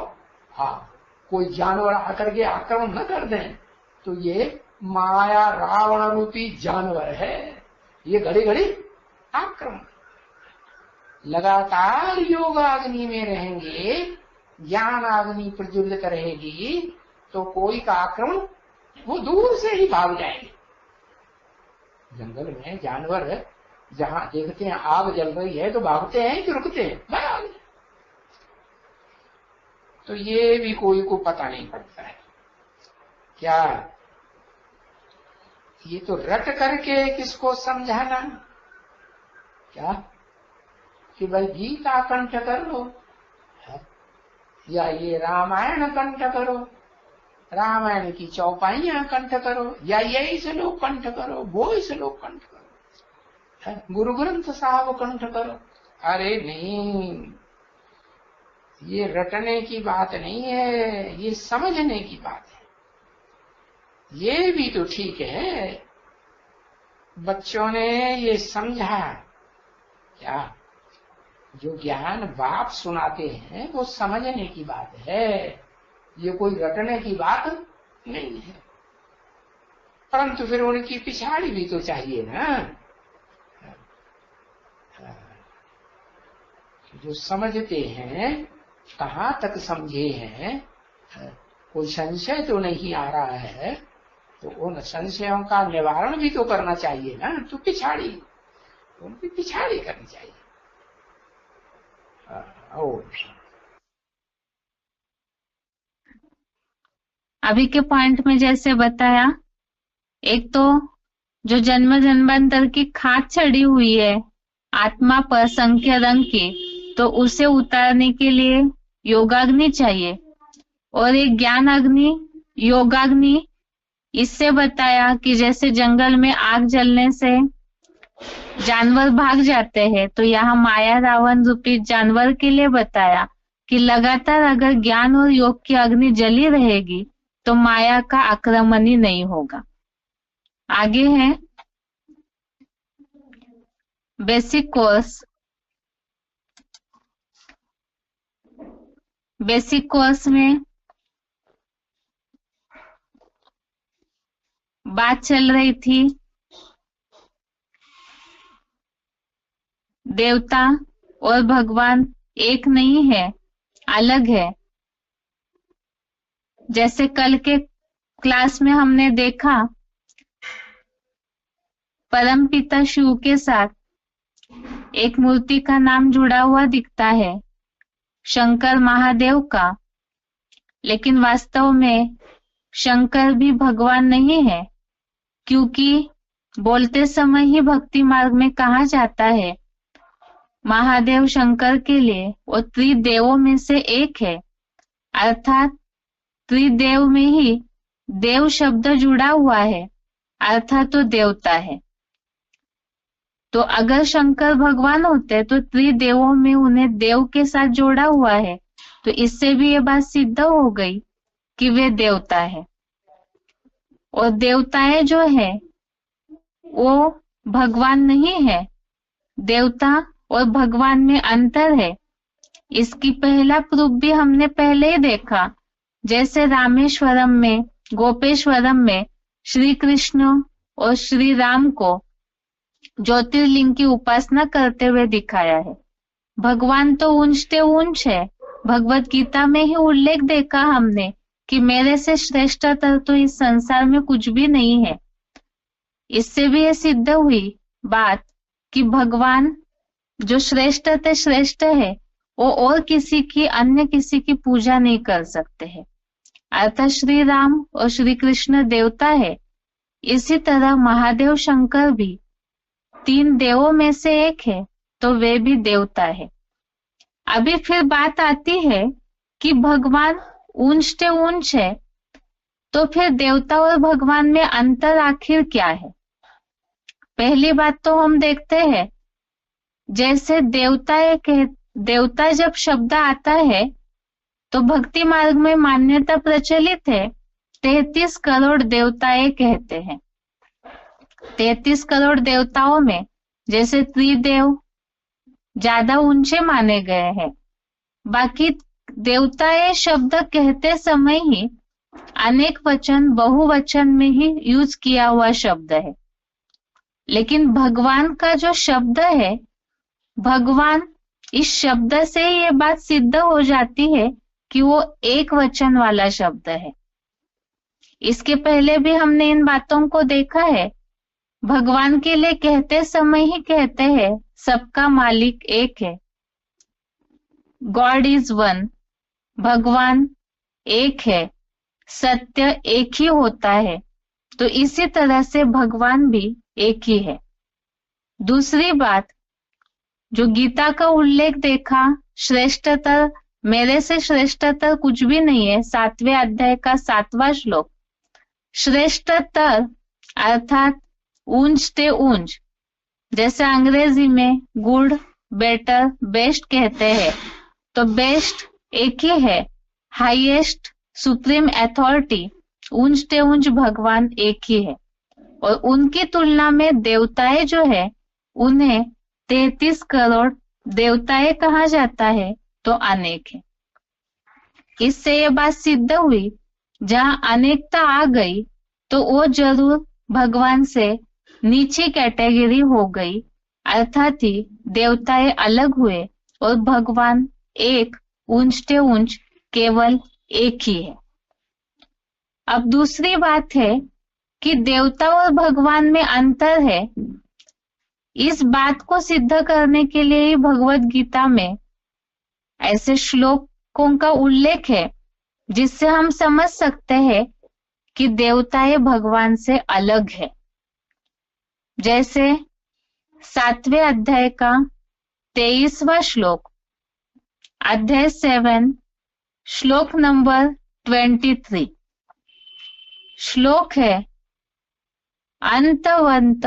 कोई जानवर आकर के आक्रमण न कर दें, तो ये माया रावण रूपी जानवर है, ये घड़ी घड़ी आक्रमण। लगातार योगाग्नि में रहेंगे, ज्ञान अग्नि प्रज्वलित रहेगी, तो कोई का आक्रमण वो दूर से ही भाग जाएंगे। जंगल में जानवर जहां देखते हैं आग जल रही है तो भागते हैं कि रुकते हैं? भाग। तो ये भी कोई को पता नहीं पड़ता है क्या? ये तो रट करके किसको समझाना क्या कि भाई गीता कंठ कर लो, या ये रामायण कंठ करो, रामायण की चौपाइयां कंठ करो, या यही श्लोक कंठ करो, वो श्लोक कंठ करो, गुरु ग्रंथ साहब कंठ करो। अरे नहीं, ये रटने की बात नहीं है, ये समझने की बात है। ये भी तो ठीक है, बच्चों ने ये समझा क्या? जो ज्ञान बाप सुनाते हैं वो समझने की बात है, ये कोई रटने की बात नहीं है। परंतु फिर उनकी पिछाड़ी भी तो चाहिए ना, जो समझते हैं कहाँ तक समझे हैं, कोई संशय तो नहीं आ रहा है, तो उन संशयों का निवारण भी तो करना चाहिए ना। तो पिछाड़ी, उनकी पिछाड़ी करनी चाहिए। अभी के पॉइंट में जैसे बताया, एक तो जो जन्म जन्मांतर की खाद चढ़ी हुई है आत्मा पर संख्या रंग की, तो उसे उतारने के लिए योगाग्नि चाहिए, और एक ज्ञान अग्नि, योगाग्नि। इससे बताया कि जैसे जंगल में आग जलने से जानवर भाग जाते हैं, तो यहाँ माया रावण रूपी जानवर के लिए बताया कि लगातार अगर ज्ञान और योग की अग्नि जली रहेगी तो माया का आक्रमण ही नहीं होगा। आगे है बेसिक कोर्स। बेसिक कोर्स में बात चल रही थी देवता और भगवान एक नहीं है, अलग है। जैसे कल के क्लास में हमने देखा परमपिता शिव के साथ एक मूर्ति का नाम जुड़ा हुआ दिखता है, शंकर महादेव का, लेकिन वास्तव में शंकर भी भगवान नहीं है, क्योंकि बोलते समय ही भक्ति मार्ग में कहा जाता है महादेव शंकर के लिए वो त्रिदेवों में से एक है, अर्थात त्रिदेव में ही देव शब्द जुड़ा हुआ है, अर्थात तो देवता है। तो अगर शंकर भगवान होते तो त्रिदेवों में उन्हें देव के साथ जोड़ा हुआ है, तो इससे भी ये बात सिद्ध हो गई कि वे देवता है। और देवताएं जो है वो भगवान नहीं है, देवता और भगवान में अंतर है। इसकी पहला प्रूफ भी हमने पहले ही देखा, जैसे रामेश्वरम में, गोपेश्वरम में श्री कृष्ण और श्री राम को ज्योतिर्लिंग की उपासना करते हुए दिखाया है। भगवान तो ऊंचते ऊंच है, भगवत गीता में ही उल्लेख देखा हमने कि मेरे से श्रेष्ठतर तो इस संसार में कुछ भी नहीं है। इससे भी यह सिद्ध हुई बात कि भगवान जो श्रेष्ठ ते श्रेष्ठ है वो और किसी की, अन्य किसी की पूजा नहीं कर सकते हैं, अर्थात श्री राम और श्री कृष्ण देवता है। इसी तरह महादेव शंकर भी तीन देवों में से एक है, तो वे भी देवता है। अभी फिर बात आती है कि भगवान ऊंचते ऊंच है, तो फिर देवता और भगवान में अंतर आखिर क्या है? पहली बात तो हम देखते हैं, जैसे देवता जब शब्द आता है तो भक्ति मार्ग में मान्यता प्रचलित है 33 करोड़ देवताएं कहते हैं। 33 करोड़ देवताओं में जैसे त्रिदेव ज्यादा ऊंचे माने गए हैं। बाकी देवताएं शब्द कहते समय ही अनेक वचन, बहुवचन में ही यूज किया हुआ शब्द है। लेकिन भगवान का जो शब्द है, भगवान, इस शब्द से ही ये बात सिद्ध हो जाती है कि वो एक वचन वाला शब्द है। इसके पहले भी हमने इन बातों को देखा है। भगवान के लिए कहते समय ही कहते हैं सबका मालिक एक है, गॉड इज वन, भगवान एक है, सत्य एक ही होता है। तो इसी तरह से भगवान भी एक ही है। दूसरी बात, जो गीता का उल्लेख देखा, श्रेष्ठतर, मेरे से श्रेष्ठतर कुछ भी नहीं है, 7वें अध्याय का 7वां श्लोक, श्रेष्ठतर अर्थात ऊंच ते ऊंच, जैसे अंग्रेजी में गुड, बेटर, बेस्ट कहते हैं, तो बेस्ट एक ही है, हाईएस्ट, सुप्रीम अथॉरिटी, ऊंच ते ऊंच भगवान एक ही है। और उनकी तुलना में देवताएं जो है उन्हें 33 करोड़ देवताएं कहा जाता है, तो अनेक है। इससे ये बात सिद्ध हुई, जहां अनेकता आ गई तो वो जरूर भगवान से नीचे कैटेगरी हो गई, अर्थात ही देवताएं अलग हुए और भगवान एक, ऊंचते ऊंच केवल एक ही है। अब दूसरी बात है कि देवता और भगवान में अंतर है। इस बात को सिद्ध करने के लिए ही भगवत गीता में ऐसे श्लोकों का उल्लेख है जिससे हम समझ सकते हैं कि देवताएं भगवान से अलग है। जैसे 7वें अध्याय का 23वां श्लोक, अध्याय 7, श्लोक नंबर 23, श्लोक है, अंतवंत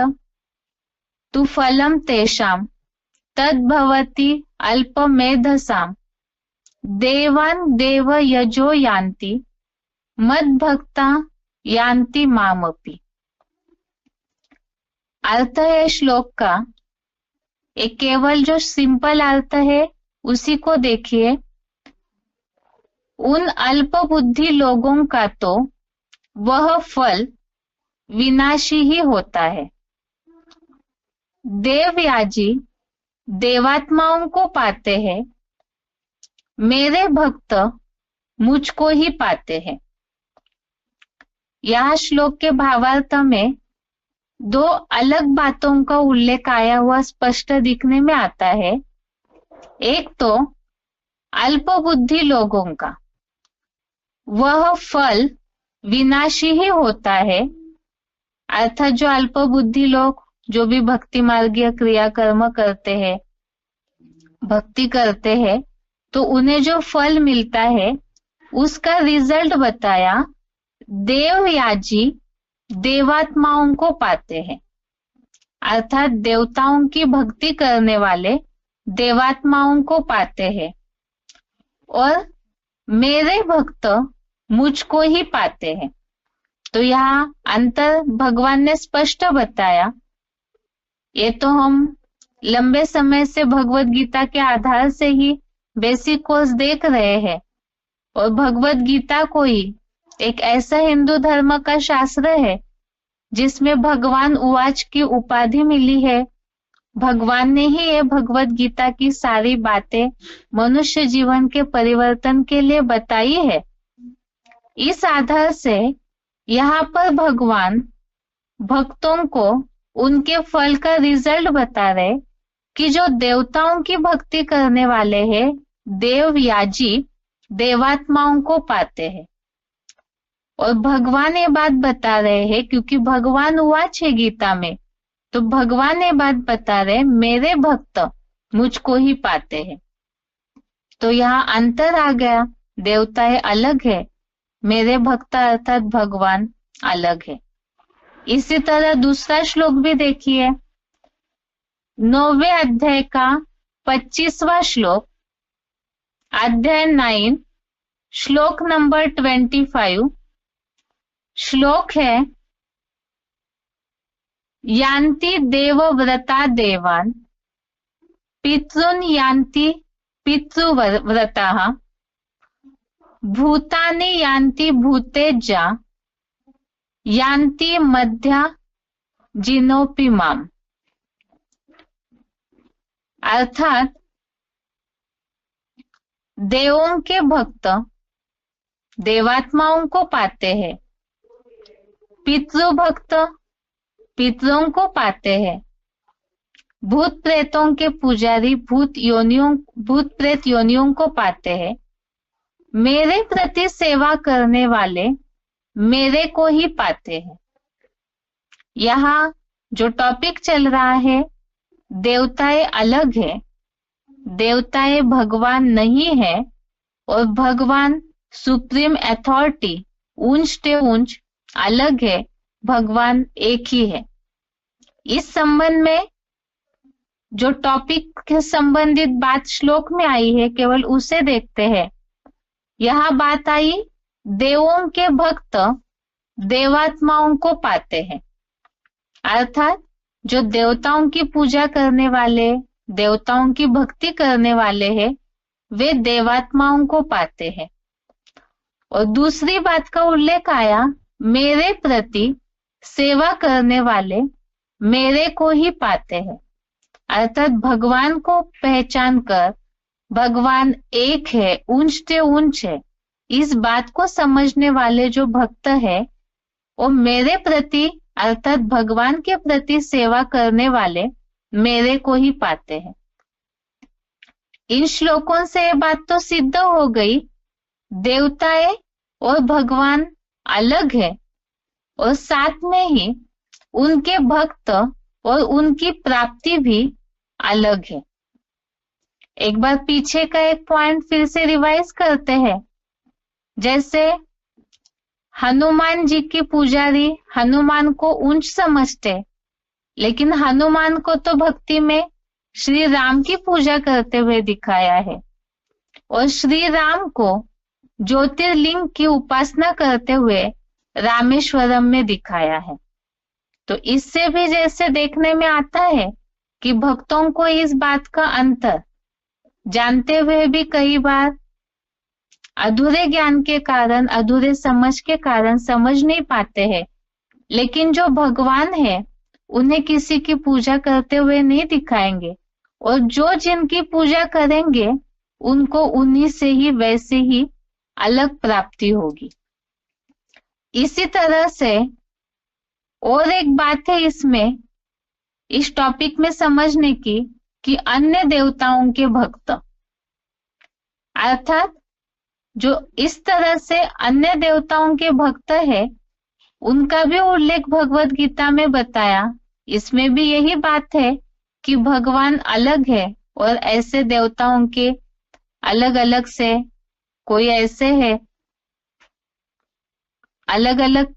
तु फलम तेषाम तद्भवति अल्पमेधसाम देवान देव यजो यान्ति मद्भक्ता यान्ति मामपि। अर्थ है श्लोक का, एक केवल जो सिंपल अर्थ है उसी को देखिए। उन अल्प बुद्धि लोगों का तो वह फल विनाशी ही होता है। देवयाजी देवात्माओं को पाते हैं, मेरे भक्त मुझको ही पाते हैं। यहाँ श्लोक के भावार्थ में दो अलग बातों का उल्लेख आया हुआ स्पष्ट दिखने में आता है। एक तो अल्प बुद्धि लोगों का, वह फल विनाशी ही होता है, अर्थात जो अल्प बुद्धि लोग जो भी भक्ति मार्गीय क्रिया कर्म करते हैं, भक्ति करते हैं, तो उन्हें जो फल मिलता है उसका रिजल्ट बताया, देवयाजी देवात्माओं को पाते हैं, अर्थात देवताओं की भक्ति करने वाले देवात्माओं को पाते हैं और मेरे भक्त मुझको ही पाते हैं। तो यहाँ अंतर भगवान ने स्पष्ट बताया। ये तो हम लंबे समय से भगवत गीता के आधार से ही बेसिक कोर्स देख रहे हैं और भगवत गीता को ही एक ऐसा हिंदू धर्म का शास्त्र है जिसमें भगवान उवाच की उपाधि मिली है। भगवान ने ही ये भगवत गीता की सारी बातें मनुष्य जीवन के परिवर्तन के लिए बताई है। इस आधार से यहाँ पर भगवान भक्तों को उनके फल का रिजल्ट बता रहे कि जो देवताओं की भक्ति करने वाले हैं, देवयाजी देवात्माओं को पाते हैं। और भगवान ये बात बता रहे हैं क्योंकि भगवान उवाच है गीता में, तो भगवान ये बात बता रहे मेरे भक्त मुझको ही पाते हैं। तो यहाँ अंतर आ गया, देवताएं अलग है, मेरे भक्त अर्थात भगवान अलग है। इसी तरह दूसरा श्लोक भी देखिए, 9वें अध्याय का 25वां श्लोक, अध्याय 9 श्लोक नंबर 25। श्लोक है, यान्ति देवव्रता देवान् पितॄन् यान्ति पितृव्रताः भूतानि यान्ति भूतेज्या यान्ति मध्या जिनोपि माम। अर्थात देवों के भक्त देवात्माओं को पाते हैं, पितृभक्त पितरों को पाते हैं, भूत प्रेतों के पुजारी भूत प्रेत योनियों को पाते हैं, मेरे प्रति सेवा करने वाले मेरे को ही पाते हैं। यहाँ जो टॉपिक चल रहा है, देवताएं अलग है, देवताएं भगवान नहीं है और भगवान सुप्रीम अथॉरिटी ऊंच से ऊंच अलग है, भगवान एक ही है। इस संबंध में जो टॉपिक के संबंधित बात श्लोक में आई है केवल उसे देखते हैं। यहाँ बात आई देवों के भक्त देवात्माओं को पाते हैं, अर्थात जो देवताओं की पूजा करने वाले देवताओं की भक्ति करने वाले हैं वे देवात्माओं को पाते हैं। और दूसरी बात का उल्लेख आया, मेरे प्रति सेवा करने वाले मेरे को ही पाते हैं, अर्थात भगवान को पहचान कर भगवान एक है, ऊंच से ऊंच है, इस बात को समझने वाले जो भक्त है वो मेरे प्रति अर्थात भगवान के प्रति सेवा करने वाले मेरे को ही पाते हैं। इन श्लोकों से ये बात तो सिद्ध हो गई, देवताएं और भगवान अलग है और साथ में ही उनके भक्त और उनकी प्राप्ति भी अलग है। एक बार पीछे का एक पॉइंट फिर से रिवाइज करते हैं। जैसे हनुमान जी की पुजारी हनुमान को ऊंच समझते, लेकिन हनुमान को तो भक्ति में श्री राम की पूजा करते हुए दिखाया है और श्री राम को ज्योतिर्लिंग की उपासना करते हुए रामेश्वरम में दिखाया है। तो इससे भी जैसे देखने में आता है कि भक्तों को इस बात का अंतर जानते हुए भी कई बार अधूरे ज्ञान के कारण अधूरे समझ के कारण समझ नहीं पाते हैं, लेकिन जो भगवान है उन्हें किसी की पूजा करते हुए नहीं दिखाएंगे और जो जिनकी पूजा करेंगे उनको उन्हीं से ही वैसे ही अलग प्राप्ति होगी। इसी तरह से और एक बात है इसमें, इस टॉपिक में समझने की, कि अन्य देवताओं के भक्त, अर्थात जो इस तरह से अन्य देवताओं के भक्त है उनका भी उल्लेख भगवत गीता में बताया। इसमें भी यही बात है कि भगवान अलग है और ऐसे देवताओं के अलग अलग से, कोई ऐसे है अलग अलग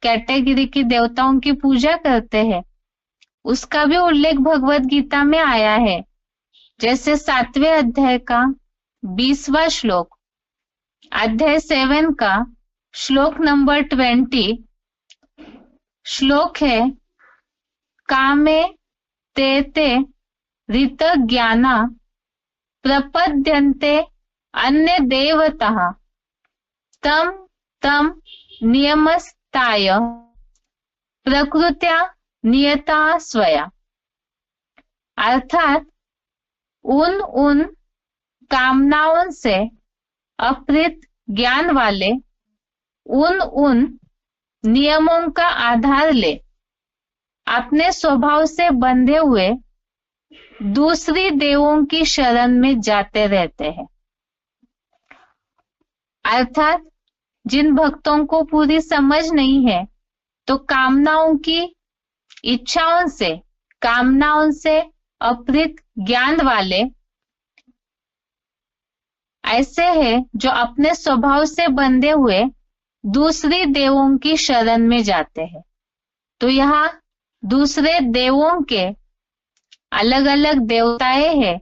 कैटेगरी की देवताओं की पूजा करते हैं, उसका भी उल्लेख भगवत गीता में आया है। जैसे 7वें अध्याय का 20वां श्लोक, अध्याय 7 का श्लोक नंबर 20 श्लोक है, कामे ते ते ऋत ज्ञाना प्रपद्यन्ते अन्य देवता तम तम नियमस्ताय प्रकृत्या नियता स्वया। अर्थात उन कामनाओं से अपहृत ज्ञान वाले उन नियमों का आधार ले अपने स्वभाव से बंधे हुए दूसरी देवों की शरण में जाते रहते हैं। अर्थात जिन भक्तों को पूरी समझ नहीं है तो कामनाओं की कामनाओं से अपहृत ज्ञान वाले ऐसे हैं जो अपने स्वभाव से बंधे हुए दूसरी देवों की शरण में जाते हैं। तो यहाँ दूसरे देवों के अलग अलग देवताएं हैं।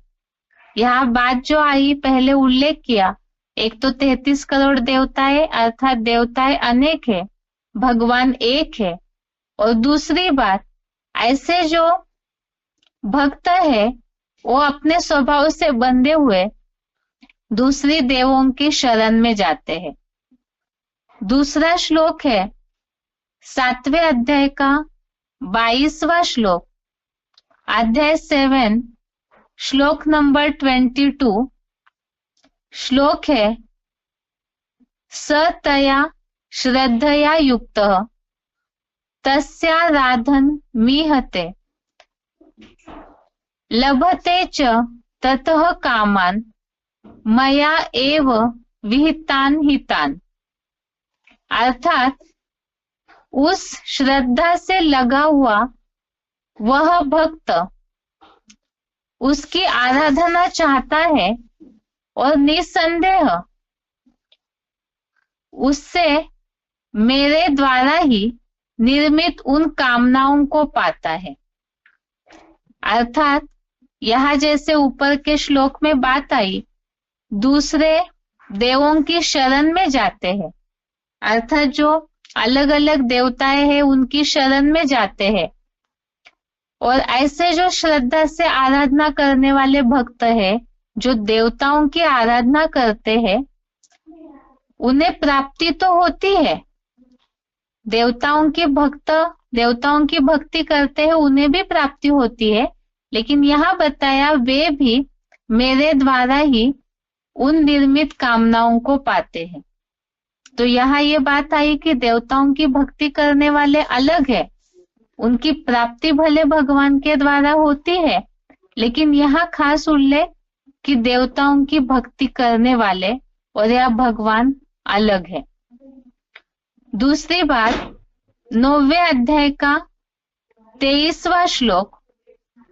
यहाँ बात जो आई पहले उल्लेख किया, एक तो 33 करोड़ देवताएं, अर्थात देवताएं अनेक है, भगवान एक है। और दूसरी बात, ऐसे जो भक्त है वो अपने स्वभाव से बंधे हुए दूसरी देवों की शरण में जाते हैं। दूसरा श्लोक है 7वें अध्याय का 22वां श्लोक, अध्याय 7 श्लोक नंबर 22 श्लोक है, सतया श्रद्धया युक्तः तस्याराधन मीहते लभते च ततः कामान मया एव विहितान हितान। अर्थात उस श्रद्धा से लगा हुआ वह भक्त उसकी आराधना चाहता है और निसंदेह उससे मेरे द्वारा ही निर्मित उन कामनाओं को पाता है। अर्थात यहाँ जैसे ऊपर के श्लोक में बात आई, दूसरे देवों की शरण में जाते हैं, अर्थात जो अलग अलग देवताएं हैं उनकी शरण में जाते हैं। और ऐसे जो श्रद्धा से आराधना करने वाले भक्त हैं, जो देवताओं की आराधना करते हैं, उन्हें प्राप्ति तो होती है। देवताओं की भक्ति करते हैं, उन्हें भी प्राप्ति होती है। लेकिन यहाँ बताया वे भी मेरे द्वारा ही उन निर्मित कामनाओं को पाते हैं। तो यहाँ ये बात आई कि देवताओं की भक्ति करने वाले अलग है, उनकी प्राप्ति भले भगवान के द्वारा होती है, लेकिन यहाँ खास उल्लेख कि देवताओं की भक्ति करने वाले और यह भगवान अलग है। दूसरी बात, 9वें अध्याय का 23वां श्लोक,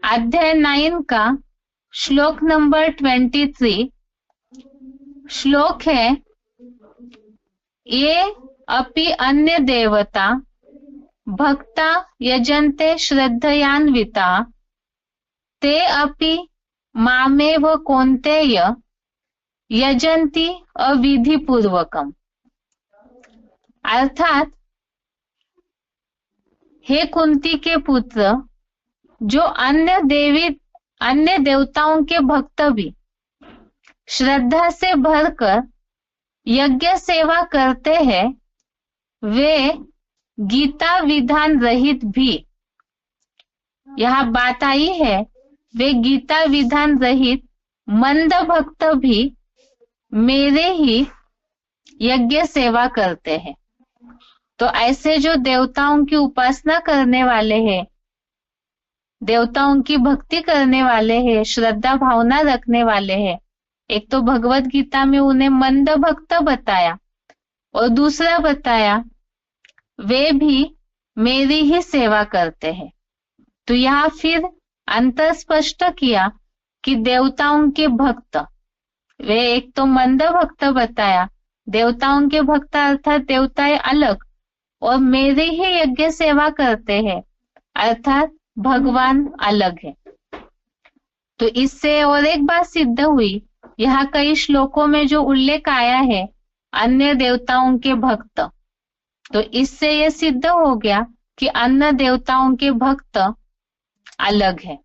अध्याय 9 का श्लोक नंबर 23 श्लोक है, ये अपि अन्य देवता भक्ता यजन्ते श्रद्धयान्विता ते अपि मामेव कौन्तेय यजन्ति अविधि पूर्वकम। अर्थात हे कुंती के पुत्र, जो अन्य देवताओं के भक्त भी श्रद्धा से भरकर यज्ञ सेवा करते हैं, वे गीता विधान रहित भी, यह बात आई है, वे गीता विधान रहित मंद भक्त भी मेरे ही यज्ञ सेवा करते हैं। तो ऐसे जो देवताओं की उपासना करने वाले हैं, देवताओं की भक्ति करने वाले हैं, श्रद्धा भावना रखने वाले हैं, एक तो भगवत गीता में उन्हें मंद भक्त बताया और दूसरा बताया वे भी मेरी ही सेवा करते हैं। तो यहाँ फिर अंतर स्पष्ट किया कि देवताओं के भक्त, वे एक तो मंद भक्त बताया, देवताओं के भक्त अर्थात देवताएं अलग, और मेरी ही यज्ञ सेवा करते हैं अर्थात भगवान अलग है। तो इससे और एक बात सिद्ध हुई, यहाँ कई श्लोकों में जो उल्लेख आया है अन्य देवताओं के भक्त, तो इससे यह सिद्ध हो गया कि अन्य देवताओं के भक्त अलग है।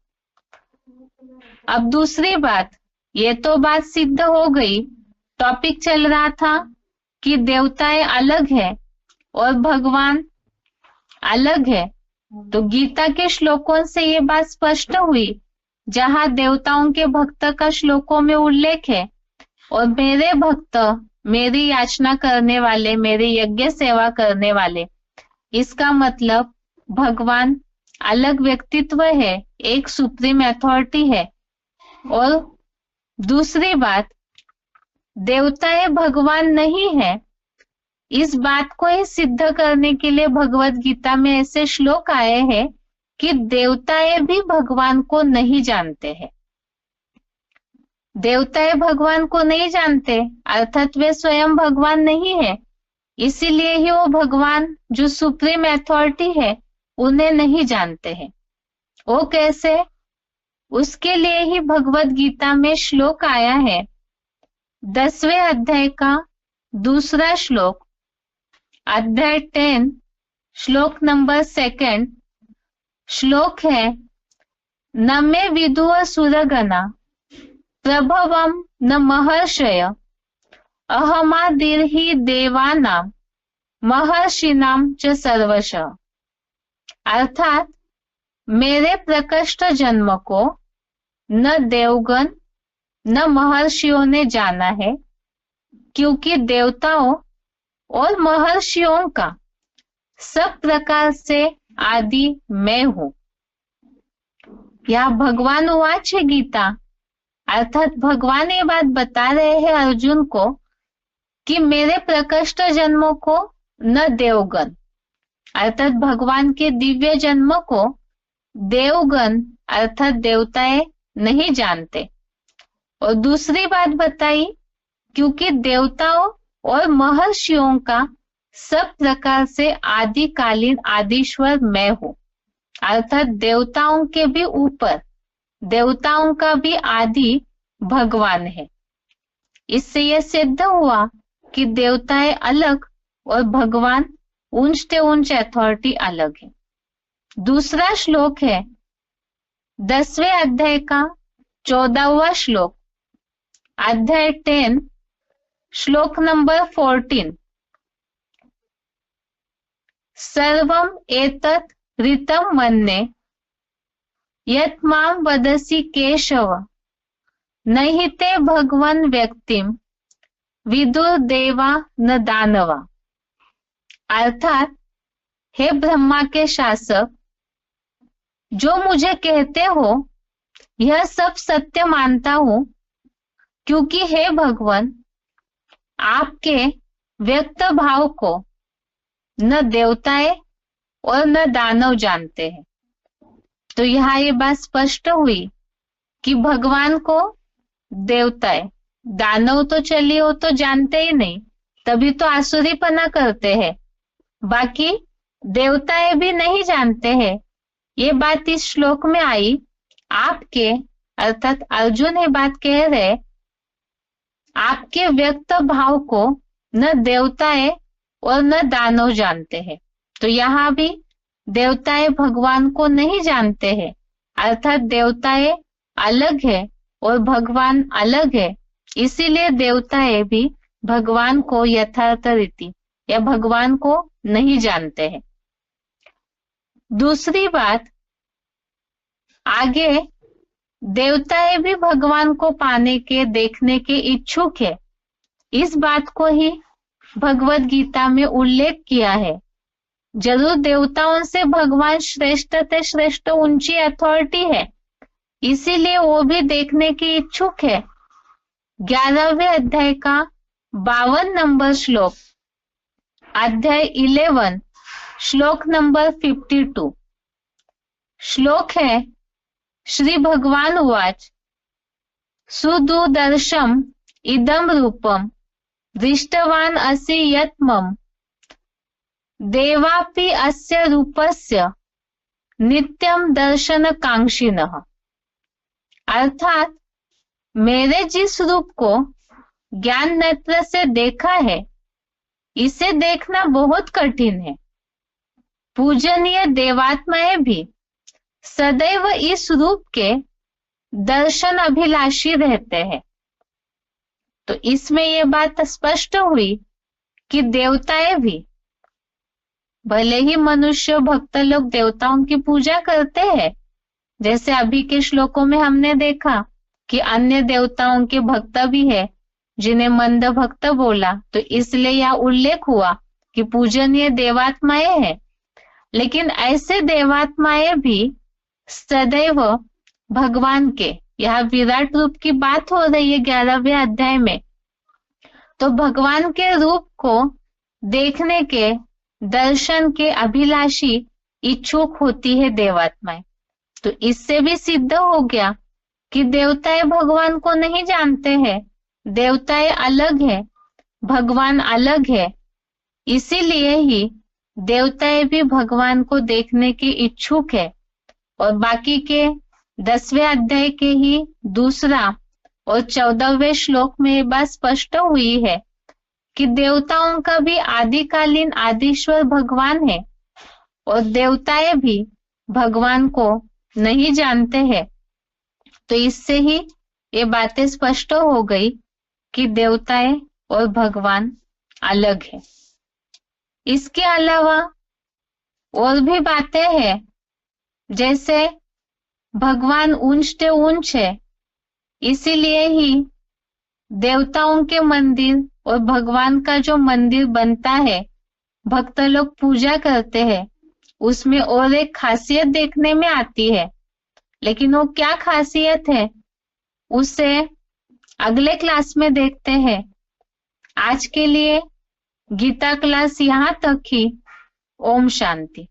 अब दूसरी बात, ये तो बात सिद्ध हो गई, टॉपिक चल रहा था कि देवताएं अलग है और भगवान अलग है। तो गीता के श्लोकों से ये बात स्पष्ट हुई, जहां देवताओं के भक्त का श्लोकों में उल्लेख है और मेरे भक्त, मेरी याचना करने वाले, मेरी यज्ञ सेवा करने वाले, इसका मतलब भगवान अलग व्यक्तित्व है, एक सुप्रीम अथॉरिटी है। और दूसरी बात, देवताएं भगवान नहीं है, इस बात को ही सिद्ध करने के लिए भगवत गीता में ऐसे श्लोक आए हैं कि देवताएं भी भगवान को नहीं जानते हैं। देवताएं भगवान को नहीं जानते अर्थात वे स्वयं भगवान नहीं है, इसीलिए ही वो भगवान जो सुप्रीम अथॉरिटी है उन्हें नहीं जानते हैं। वो कैसे? उसके लिए ही भगवत गीता में श्लोक आया है, 10वें अध्याय का दूसरा श्लोक, अध्याय 10 श्लोक नंबर 2 श्लोक है, न मे विदुः सुरगणा प्रभवम न महर्षय अहमादिर्हि देवानां महर्षिणां च सर्वशः। अर्थात मेरे प्रकृष्ट जन्म को न देवगण न महर्षियों ने जाना है, क्योंकि देवताओं और महर्षियों का सब प्रकार से आदि मैं हूं। यह भगवान उवाच है गीता, अर्थात भगवान ये बात बता रहे हैं अर्जुन को कि मेरे प्रकृष्ट जन्मों को न देवगण अर्थात भगवान के दिव्य जन्म को देवगण अर्थात देवताएं नहीं जानते। और दूसरी बात बताई, क्योंकि देवताओं और महर्षियों का सब प्रकार से आदिकालीन आदिश्वर मैं हूं, अर्थात देवताओं के भी ऊपर, देवताओं का भी आदि भगवान है। इससे यह सिद्ध हुआ कि देवताएं अलग और भगवान ऊंच से ऊंच अथॉरिटी अलग है। दूसरा श्लोक है 10वें अध्याय का 14वां श्लोक, अध्याय 10 श्लोक नंबर 14, सर्वम एतत् ऋतं मन्ये यत् मां वदसि केशव नहि ते भगवन् व्यक्तिं विदुर्देवा न दानवा। अर्थात हे ब्रह्मा के शासक, जो मुझे कहते हो यह सब सत्य मानता हूं, क्योंकि हे भगवान आपके व्यक्त भाव को न देवताएं और न दानव जानते हैं। तो यहाँ ये बात स्पष्ट हुई कि भगवान को देवताएं, दानव तो चलिए वो तो जानते ही नहीं, तभी तो आसुरीपना करते हैं, बाकी देवताएं भी नहीं जानते हैं। ये बात इस श्लोक में आई। आपके अर्थात अर्जुन ये बात कह रहे, आपके व्यक्त भाव को न देवताएं और न दानव जानते हैं। तो यहाँ भी देवताएं भगवान को नहीं जानते हैं, अर्थात देवताएं अलग है और भगवान अलग है, इसीलिए देवताएं भी भगवान को यथार्थ रीति या भगवान को नहीं जानते हैं। दूसरी बात, आगे देवताएं भी भगवान को पाने के, देखने के इच्छुक है। इस बात को ही भगवत गीता में उल्लेख किया है जरूर देवताओं से भगवान श्रेष्ठ से श्रेष्ठ ऊंची अथॉरिटी है, इसीलिए वो भी देखने की इच्छुक है। 11वें अध्याय का 52 नंबर श्लोक, अध्याय 11 श्लोक नंबर 52। श्लोक है, श्री भगवान उवाच सुदुदर्शम इदम रूपम दृष्टवान असि यत् मम देवापि अस्य रूपस्य नित्यम दर्शन कांक्षिणः। अर्थात मेरे जिस रूप को ज्ञान नेत्र से देखा है, इसे देखना बहुत कठिन है। पूजनीय देवात्माएं भी सदैव इस रूप के दर्शन अभिलाषी रहते हैं। तो इसमें यह बात स्पष्ट हुई कि देवताएं भी, भले ही मनुष्य भक्त लोग देवताओं की पूजा करते हैं, जैसे अभी के श्लोकों में हमने देखा कि अन्य देवताओं के भक्त भी है जिन्हें मंद भक्त बोला, तो इसलिए यह उल्लेख हुआ कि पूजनीय देवात्माएं हैं। लेकिन ऐसे देवात्माएं भी सदैव भगवान के, यह विराट रूप की बात हो रही है 11वें अध्याय में, तो भगवान के रूप को देखने के, दर्शन के अभिलाषी इच्छुक होती है देवात्माएं। तो इससे भी सिद्ध हो गया कि देवताएं भगवान को नहीं जानते हैं, देवताएं अलग है, भगवान अलग है। इसीलिए ही देवताएं भी भगवान को देखने के इच्छुक है। और बाकी के 10वें अध्याय के ही 2 और 14वें श्लोक में ये बात स्पष्ट हुई है कि देवताओं का भी आदिकालीन आदिश्वर भगवान है और देवताएं भी भगवान को नहीं जानते हैं। तो इससे ही ये बातें स्पष्ट हो गई कि देवताएं और भगवान अलग है। इसके अलावा और भी बातें हैं, जैसे भगवान ऊंच से ऊंच है, इसीलिए ही देवताओं के मंदिर और भगवान का जो मंदिर बनता है, भक्त लोग पूजा करते हैं, उसमें और एक खासियत देखने में आती है। लेकिन वो क्या खासियत है, उसे अगले क्लास में देखते हैं। आज के लिए गीता क्लास यहाँ तक ही। ओम शांति।